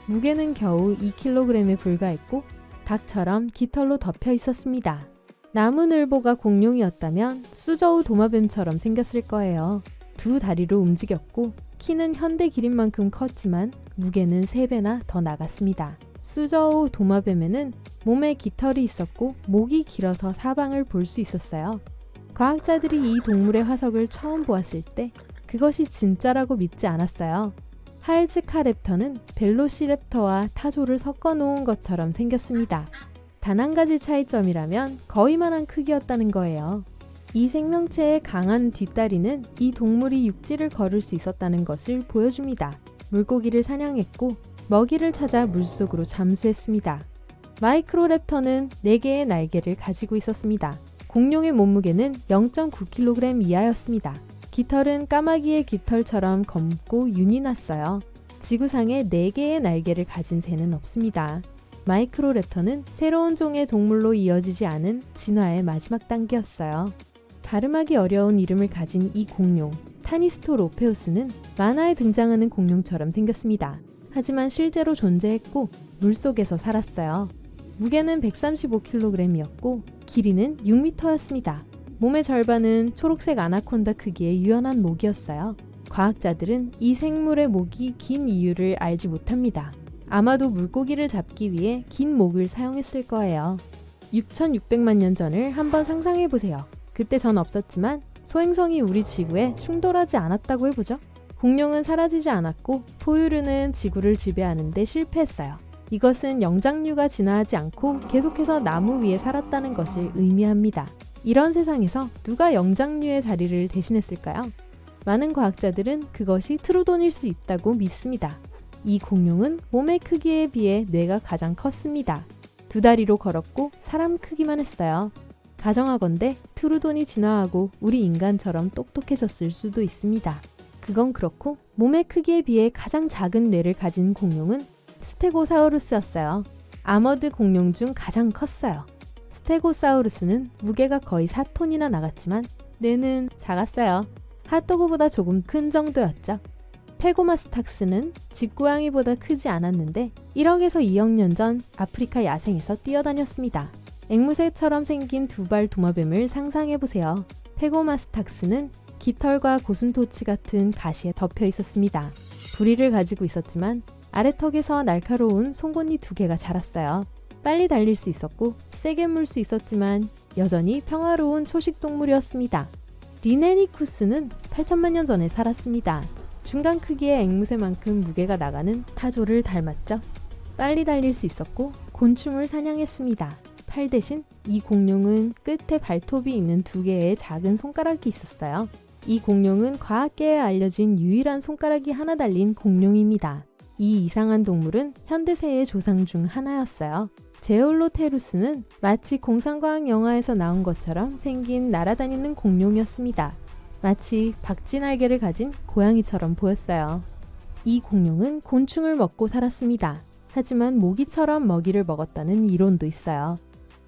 무게는 겨우 2kg에 불과했고 닭처럼 깃털로 덮여 있었습니다. 나무늘보가 공룡이었다면 수저우 도마뱀처럼 생겼을 거예요. 2 다리로 움직였고 키는 현대 기린만큼 컸지만 무게는 3배나 더 나갔습니다. 수저우 도마뱀에는 몸에 깃털이 있었고 목이 길어서 사방을 볼 수 있었어요. 과학자들이 이 동물의 화석을 처음 보았을 때 그것이 진짜라고 믿지 않았어요. 할즈카랩터는 벨로시랩터와 타조를 섞어 놓은 것처럼 생겼습니다. 단 한 가지 차이점이라면 거의만한 크기였다는 거예요. 이 생명체의 강한 뒷다리는 이 동물이 육지를 걸을 수 있었다는 것을 보여줍니다. 물고기를 사냥했고 먹이를 찾아 물속으로 잠수했습니다. 마이크로랩터는 4개의 날개를 가지고 있었습니다. 공룡의 몸무게는 0.9kg 이하였습니다. 깃털은 까마귀의 깃털처럼 검고 윤이 났어요. 지구상에 4개의 날개를 가진 새는 없습니다. 마이크로랩터는 새로운 종의 동물로 이어지지 않은 진화의 마지막 단계였어요. 발음하기 어려운 이름을 가진 이 공룡, 타니스토로페우스는 만화에 등장하는 공룡처럼 생겼습니다. 하지만 실제로 존재했고 물속에서 살았어요. 무게는 135kg이었고 길이는 6m였습니다. 몸의 절반은 초록색 아나콘다 크기의 유연한 목이었어요. 과학자들은 이 생물의 목이 긴 이유를 알지 못합니다. 아마도 물고기를 잡기 위해 긴 목을 사용했을 거예요. 6,600만 년 전을 한번 상상해보세요. 그때 전 없었지만 소행성이 우리 지구에 충돌하지 않았다고 해보죠. 공룡은 사라지지 않았고 포유류는 지구를 지배하는 데 실패했어요. 이것은 영장류가 진화하지 않고 계속해서 나무 위에 살았다는 것을 의미합니다. 이런 세상에서 누가 영장류의 자리를 대신했을까요? 많은 과학자들은 그것이 트루돈일 수 있다고 믿습니다. 이 공룡은 몸의 크기에 비해 뇌가 가장 컸습니다. 2 다리로 걸었고 사람 크기만 했어요. 가정하건대 트루돈이 진화하고 우리 인간처럼 똑똑해졌을 수도 있습니다. 그건 그렇고 몸의 크기에 비해 가장 작은 뇌를 가진 공룡은 스테고사우루스였어요. 아머드 공룡 중 가장 컸어요. 스테고사우루스는 무게가 거의 4톤이나 나갔지만 뇌는 작았어요. 핫도그보다 조금 큰 정도였죠. 페고마스탁스는 집고양이보다 크지 않았는데 1억에서 2억 년 전 아프리카 야생에서 뛰어다녔습니다. 앵무새처럼 생긴 2발 도마뱀을 상상해보세요. 페고마스탁스는 깃털과 고슴도치 같은 가시에 덮여 있었습니다. 부리를 가지고 있었지만 아래턱에서 날카로운 송곳니 2개가 자랐어요. 빨리 달릴 수 있었고 세게 물 수 있었지만 여전히 평화로운 초식동물이었습니다. 리네니쿠스는 8천만 년 전에 살았습니다. 중간 크기의 앵무새만큼 무게가 나가는 타조를 닮았죠. 빨리 달릴 수 있었고 곤충을 사냥했습니다. 팔 대신 이 공룡은 끝에 발톱이 있는 2개의 작은 손가락이 있었어요. 이 공룡은 과학계에 알려진 유일한 손가락이 하나 달린 공룡입니다. 이 이상한 동물은 현대새의 조상 중 하나였어요. 제올로테루스는 마치 공상과학 영화에서 나온 것처럼 생긴 날아다니는 공룡이었습니다. 마치 박쥐날개를 가진 고양이처럼 보였어요. 이 공룡은 곤충을 먹고 살았습니다. 하지만 모기처럼 먹이를 먹었다는 이론도 있어요.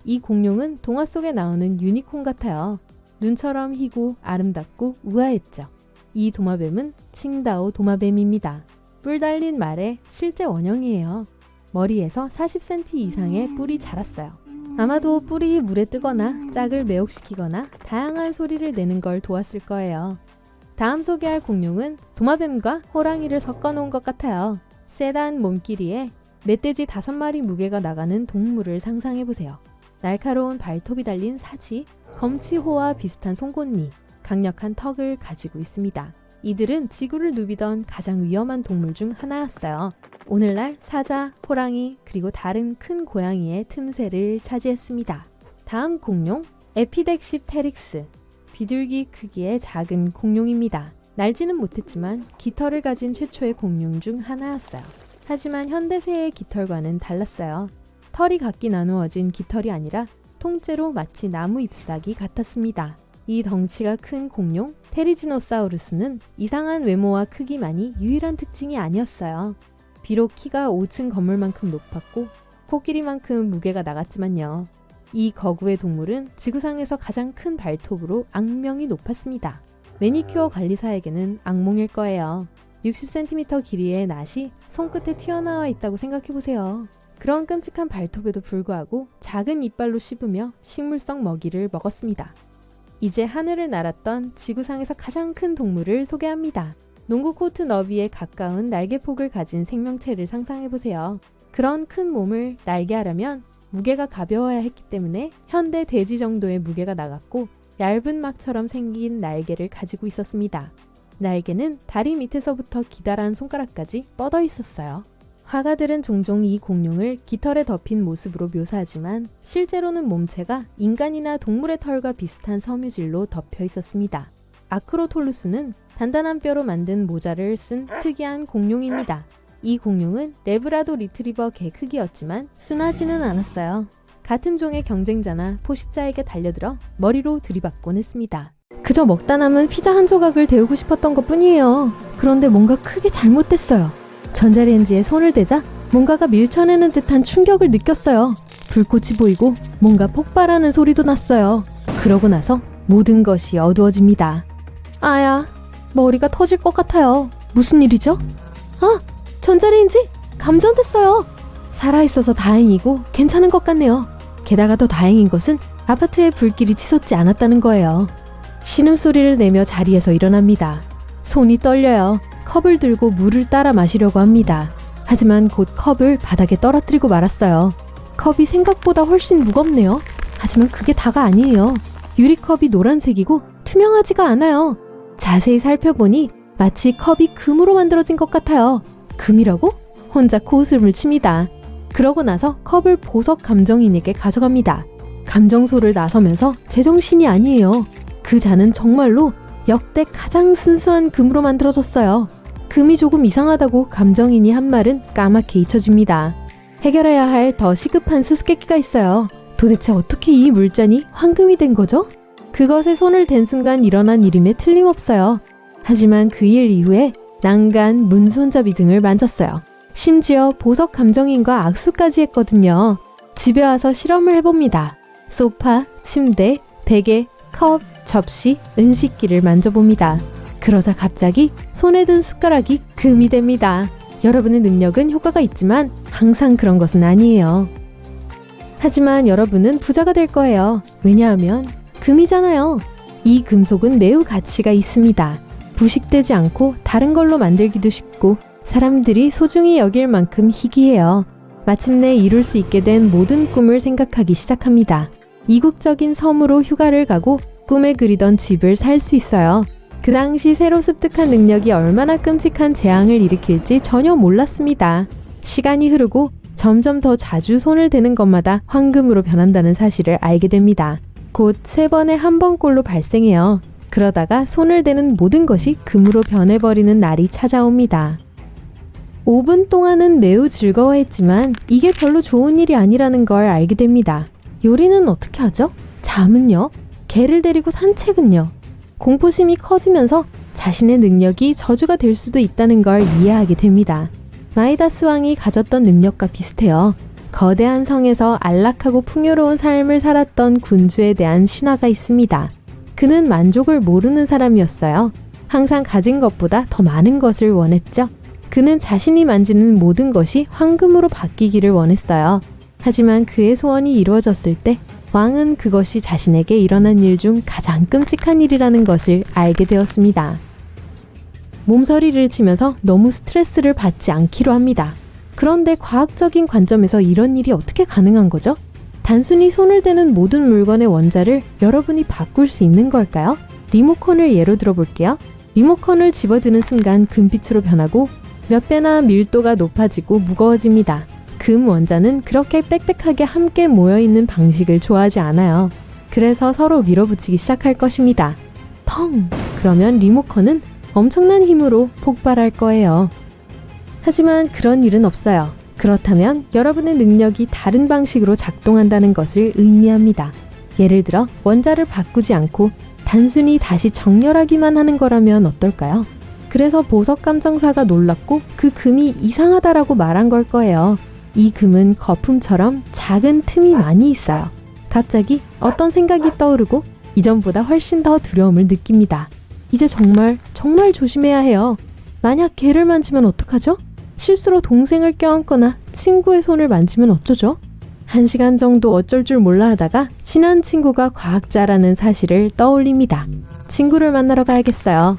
이 공룡은 동화 속에 나오는 유니콘 같아요. 눈처럼 희고 아름답고 우아했죠. 이 도마뱀은 칭다오 도마뱀입니다. 뿔 달린 말의 실제 원형이에요. 머리에서 40cm 이상의 뿔이 자랐어요. 아마도 뿔이 물에 뜨거나 짝을 매혹시키거나 다양한 소리를 내는 걸 도왔을 거예요. 다음 소개할 공룡은 도마뱀과 호랑이를 섞어놓은 것 같아요. 세단 몸길이에 멧돼지 5마리 무게가 나가는 동물을 상상해보세요. 날카로운 발톱이 달린 사지, 검치호와 비슷한 송곳니, 강력한 턱을 가지고 있습니다. 이들은 지구를 누비던 가장 위험한 동물 중 하나였어요. 오늘날 사자, 호랑이, 그리고 다른 큰 고양이의 틈새를 차지했습니다. 다음 공룡, 에피덱십테릭스. 비둘기 크기의 작은 공룡입니다. 날지는 못했지만 깃털을 가진 최초의 공룡 중 하나였어요. 하지만 현대새의 깃털과는 달랐어요. 털이 각기 나누어진 깃털이 아니라 통째로 마치 나무 잎사귀 같았습니다. 이 덩치가 큰 공룡 테리지노사우루스는 이상한 외모와 크기만이 유일한 특징이 아니었어요. 비록 키가 5층 건물만큼 높았고 코끼리만큼 무게가 나갔지만요. 이 거구의 동물은 지구상에서 가장 큰 발톱으로 악명이 높았습니다. 매니큐어 관리사에게는 악몽일 거예요. 60cm 길이의 낫이 손끝에 튀어나와 있다고 생각해보세요. 그런 끔찍한 발톱에도 불구하고 작은 이빨로 씹으며 식물성 먹이를 먹었습니다. 이제 하늘을 날았던 지구상에서 가장 큰 동물을 소개합니다. 농구 코트 너비에 가까운 날개폭을 가진 생명체를 상상해보세요. 그런 큰 몸을 날개하려면 무게가 가벼워야 했기 때문에 현대 돼지 정도의 무게가 나갔고 얇은 막처럼 생긴 날개를 가지고 있었습니다. 날개는 다리 밑에서부터 기다란 손가락까지 뻗어 있었어요. 화가들은 종종 이 공룡을 깃털에 덮인 모습으로 묘사하지만 실제로는 몸체가 인간이나 동물의 털과 비슷한 섬유질로 덮여 있었습니다. 아크로톨루스는 단단한 뼈로 만든 모자를 쓴 특이한 공룡입니다. 이 공룡은 레브라도 리트리버 개 크기였지만 순하지는 않았어요. 같은 종의 경쟁자나 포식자에게 달려들어 머리로 들이받곤 했습니다. 그저 먹다 남은 피자 한 조각을 데우고 싶었던 것뿐이에요. 그런데 뭔가 크게 잘못됐어요. 전자레인지에 손을 대자 뭔가가 밀쳐내는 듯한 충격을 느꼈어요. 불꽃이 보이고 뭔가 폭발하는 소리도 났어요. 그러고 나서 모든 것이 어두워집니다. 아야, 머리가 터질 것 같아요. 무슨 일이죠? 아, 전자레인지 감전됐어요. 살아있어서 다행이고 괜찮은 것 같네요. 게다가 더 다행인 것은 아파트의 불길이 치솟지 않았다는 거예요. 신음소리를 내며 자리에서 일어납니다. 손이 떨려요. 컵을 들고 물을 따라 마시려고 합니다. 하지만 곧 컵을 바닥에 떨어뜨리고 말았어요. 컵이 생각보다 훨씬 무겁네요. 하지만 그게 다가 아니에요. 유리컵이 노란색이고 투명하지가 않아요. 자세히 살펴보니 마치 컵이 금으로 만들어진 것 같아요. 금이라고? 혼자 코웃음을 칩니다. 그러고 나서 컵을 보석 감정인에게 가져갑니다. 감정소를 나서면서 제정신이 아니에요. 그 잔은 정말로 역대 가장 순수한 금으로 만들어졌어요. 금이 조금 이상하다고 감정인이 한 말은 까맣게 잊혀집니다. 해결해야 할 더 시급한 수수께끼가 있어요. 도대체 어떻게 이 물잔이 황금이 된 거죠? 그것에 손을 댄 순간 일어난 일임에 틀림없어요. 하지만 그 일 이후에 난간, 문손잡이 등을 만졌어요. 심지어 보석 감정인과 악수까지 했거든요. 집에 와서 실험을 해봅니다. 소파, 침대, 베개, 컵, 접시, 은식기를 만져봅니다. 그러자 갑자기 손에 든 숟가락이 금이 됩니다. 여러분의 능력은 효과가 있지만 항상 그런 것은 아니에요. 하지만 여러분은 부자가 될 거예요. 왜냐하면 금이잖아요. 이 금속은 매우 가치가 있습니다. 부식되지 않고 다른 걸로 만들기도 쉽고 사람들이 소중히 여길 만큼 희귀해요. 마침내 이룰 수 있게 된 모든 꿈을 생각하기 시작합니다. 이국적인 섬으로 휴가를 가고 꿈에 그리던 집을 살 수 있어요. 그 당시 새로 습득한 능력이 얼마나 끔찍한 재앙을 일으킬지 전혀 몰랐습니다. 시간이 흐르고 점점 더 자주 손을 대는 것마다 황금으로 변한다는 사실을 알게 됩니다. 곧 3번에 1번꼴로 발생해요. 그러다가 손을 대는 모든 것이 금으로 변해버리는 날이 찾아옵니다. 5분 동안은 매우 즐거워했지만 이게 별로 좋은 일이 아니라는 걸 알게 됩니다. 요리는 어떻게 하죠? 잠은요? 개를 데리고 산책은요? 공포심이 커지면서 자신의 능력이 저주가 될 수도 있다는 걸 이해하게 됩니다. 마이다스 왕이 가졌던 능력과 비슷해요. 거대한 성에서 안락하고 풍요로운 삶을 살았던 군주에 대한 신화가 있습니다. 그는 만족을 모르는 사람이었어요. 항상 가진 것보다 더 많은 것을 원했죠. 그는 자신이 만지는 모든 것이 황금으로 바뀌기를 원했어요. 하지만 그의 소원이 이루어졌을 때 왕은 그것이 자신에게 일어난 일 중 가장 끔찍한 일이라는 것을 알게 되었습니다. 몸서리를 치면서 너무 스트레스를 받지 않기로 합니다. 그런데 과학적인 관점에서 이런 일이 어떻게 가능한 거죠? 단순히 손을 대는 모든 물건의 원자를 여러분이 바꿀 수 있는 걸까요? 리모컨을 예로 들어볼게요. 리모컨을 집어드는 순간 금빛으로 변하고 몇 배나 밀도가 높아지고 무거워집니다. 금 원자는 그렇게 빽빽하게 함께 모여있는 방식을 좋아하지 않아요. 그래서 서로 밀어붙이기 시작할 것입니다. 펑! 그러면 리모컨은 엄청난 힘으로 폭발할 거예요. 하지만 그런 일은 없어요. 그렇다면 여러분의 능력이 다른 방식으로 작동한다는 것을 의미합니다. 예를 들어 원자를 바꾸지 않고 단순히 다시 정렬하기만 하는 거라면 어떨까요? 그래서 보석 감정사가 놀랐고 그 금이 이상하다라고 말한 걸 거예요. 이 금은 거품처럼 작은 틈이 많이 있어요. 갑자기 어떤 생각이 떠오르고 이전보다 훨씬 더 두려움을 느낍니다. 이제 정말 조심해야 해요. 만약 걔를 만지면 어떡하죠? 실수로 동생을 껴안거나 친구의 손을 만지면 어쩌죠? 1시간 정도 어쩔 줄 몰라 하다가 친한 친구가 과학자라는 사실을 떠올립니다. 친구를 만나러 가야겠어요.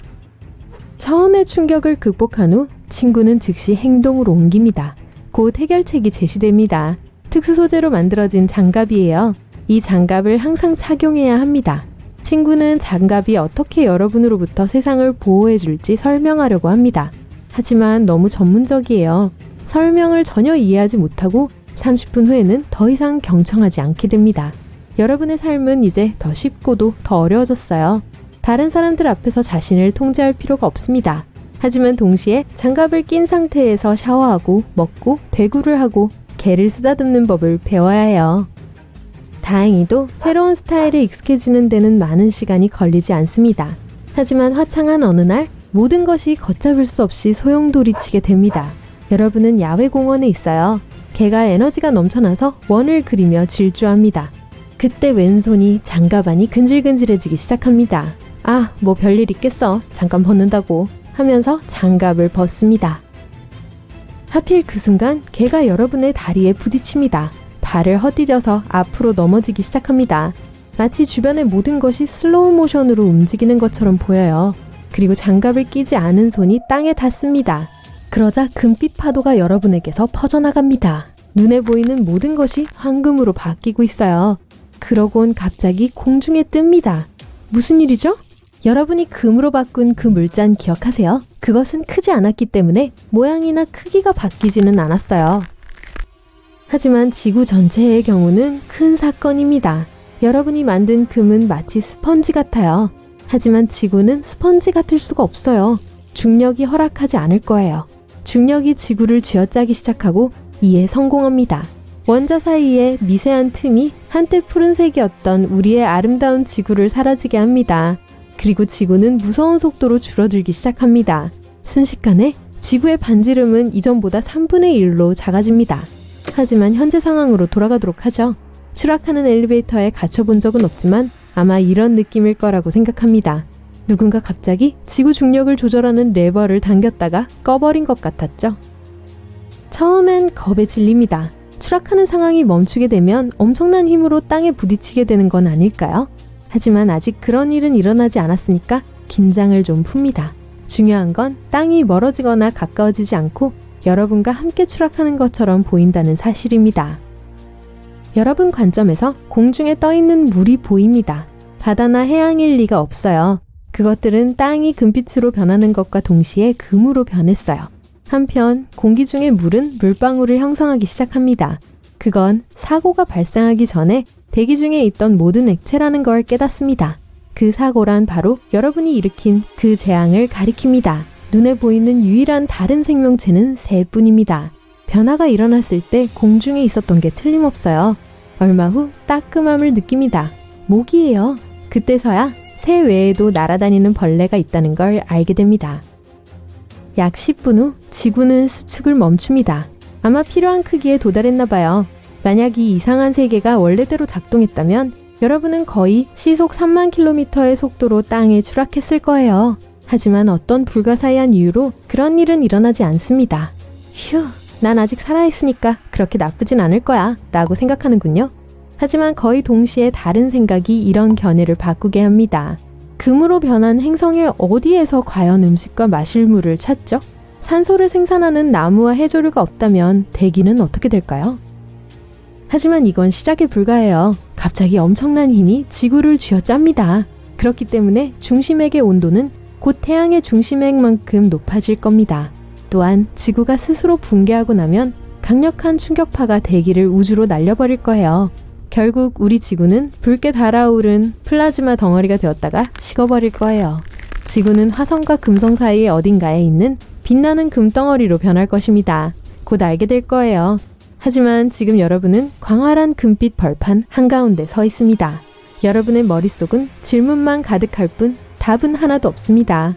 처음의 충격을 극복한 후 친구는 즉시 행동으로 옮깁니다. 곧 해결책이 제시됩니다. 특수 소재로 만들어진 장갑이에요. 이 장갑을 항상 착용해야 합니다. 친구는 장갑이 어떻게 여러분으로부터 세상을 보호해줄지 설명하려고 합니다. 하지만 너무 전문적이에요. 설명을 전혀 이해하지 못하고 30분 후에는 더 이상 경청하지 않게 됩니다. 여러분의 삶은 이제 더 쉽고도 더 어려워졌어요. 다른 사람들 앞에서 자신을 통제할 필요가 없습니다. 하지만 동시에 장갑을 낀 상태에서 샤워하고 먹고 배구를 하고 개를 쓰다듬는 법을 배워야 해요. 다행히도 새로운 스타일에 익숙해지는 데는 많은 시간이 걸리지 않습니다. 하지만 화창한 어느 날 모든 것이 걷잡을 수 없이 소용돌이치게 됩니다. 여러분은 야외 공원에 있어요. 개가 에너지가 넘쳐나서 원을 그리며 질주합니다. 그때 왼손이 장갑 안이 근질근질해지기 시작합니다. 아, 뭐 별일 있겠어. 잠깐 벗는다고 하면서 장갑을 벗습니다. 하필 그 순간 개가 여러분의 다리에 부딪힙니다. 발을 헛디뎌서 앞으로 넘어지기 시작합니다. 마치 주변의 모든 것이 슬로우 모션으로 움직이는 것처럼 보여요. 그리고 장갑을 끼지 않은 손이 땅에 닿습니다. 그러자 금빛 파도가 여러분에게서 퍼져나갑니다. 눈에 보이는 모든 것이 황금으로 바뀌고 있어요. 그러곤 갑자기 공중에 뜹니다. 무슨 일이죠? 여러분이 금으로 바꾼 그 물잔 기억하세요? 그것은 크지 않았기 때문에 모양이나 크기가 바뀌지는 않았어요. 하지만 지구 전체의 경우는 큰 사건입니다. 여러분이 만든 금은 마치 스펀지 같아요. 하지만 지구는 스펀지 같을 수가 없어요. 중력이 허락하지 않을 거예요. 중력이 지구를 쥐어짜기 시작하고 이에 성공합니다. 원자 사이에 미세한 틈이 한때 푸른색이었던 우리의 아름다운 지구를 사라지게 합니다. 그리고 지구는 무서운 속도로 줄어들기 시작합니다. 순식간에 지구의 반지름은 이전보다 3분의 1로 작아집니다. 하지만 현재 상황으로 돌아가도록 하죠. 추락하는 엘리베이터에 갇혀본 적은 없지만 아마 이런 느낌일 거라고 생각합니다. 누군가 갑자기 지구 중력을 조절하는 레버를 당겼다가 꺼버린 것 같았죠. 처음엔 겁에 질립니다. 추락하는 상황이 멈추게 되면 엄청난 힘으로 땅에 부딪히게 되는 건 아닐까요? 하지만 아직 그런 일은 일어나지 않았으니까 긴장을 좀 풉니다. 중요한 건 땅이 멀어지거나 가까워지지 않고 여러분과 함께 추락하는 것처럼 보인다는 사실입니다. 여러분 관점에서 공중에 떠있는 물이 보입니다. 바다나 해양일 리가 없어요. 그것들은 땅이 금빛으로 변하는 것과 동시에 금으로 변했어요. 한편 공기 중의 물은 물방울을 형성하기 시작합니다. 그건 사고가 발생하기 전에 대기 중에 있던 모든 액체라는 걸 깨닫습니다. 그 사고란 바로 여러분이 일으킨 그 재앙을 가리킵니다. 눈에 보이는 유일한 다른 생명체는 새뿐입니다. 변화가 일어났을 때 공중에 있었던 게 틀림없어요. 얼마 후 따끔함을 느낍니다. 모기예요. 그때서야 새 외에도 날아다니는 벌레가 있다는 걸 알게 됩니다. 약 10분 후 지구는 수축을 멈춥니다. 아마 필요한 크기에 도달했나 봐요. 만약 이 이상한 세계가 원래대로 작동했다면 여러분은 거의 시속 3만 킬로미터의 속도로 땅에 추락했을 거예요. 하지만 어떤 불가사의한 이유로 그런 일은 일어나지 않습니다. 휴, 난 아직 살아있으니까 그렇게 나쁘진 않을 거야 라고 생각하는군요. 하지만 거의 동시에 다른 생각이 이런 견해를 바꾸게 합니다. 금으로 변한 행성의 어디에서 과연 음식과 마실 물을 찾죠? 산소를 생산하는 나무와 해조류가 없다면 대기는 어떻게 될까요? 하지만 이건 시작에 불과해요. 갑자기 엄청난 힘이 지구를 쥐어짭니다. 그렇기 때문에 중심액의 온도는 곧 태양의 중심액만큼 높아질 겁니다. 또한 지구가 스스로 붕괴하고 나면 강력한 충격파가 대기를 우주로 날려버릴 거예요. 결국 우리 지구는 붉게 달아오른 플라즈마 덩어리가 되었다가 식어버릴 거예요. 지구는 화성과 금성 사이의 어딘가에 있는 빛나는 금덩어리로 변할 것입니다. 곧 알게 될 거예요. 하지만 지금 여러분은 광활한 금빛 벌판 한가운데 서 있습니다. 여러분의 머릿속은 질문만 가득할 뿐 답은 하나도 없습니다.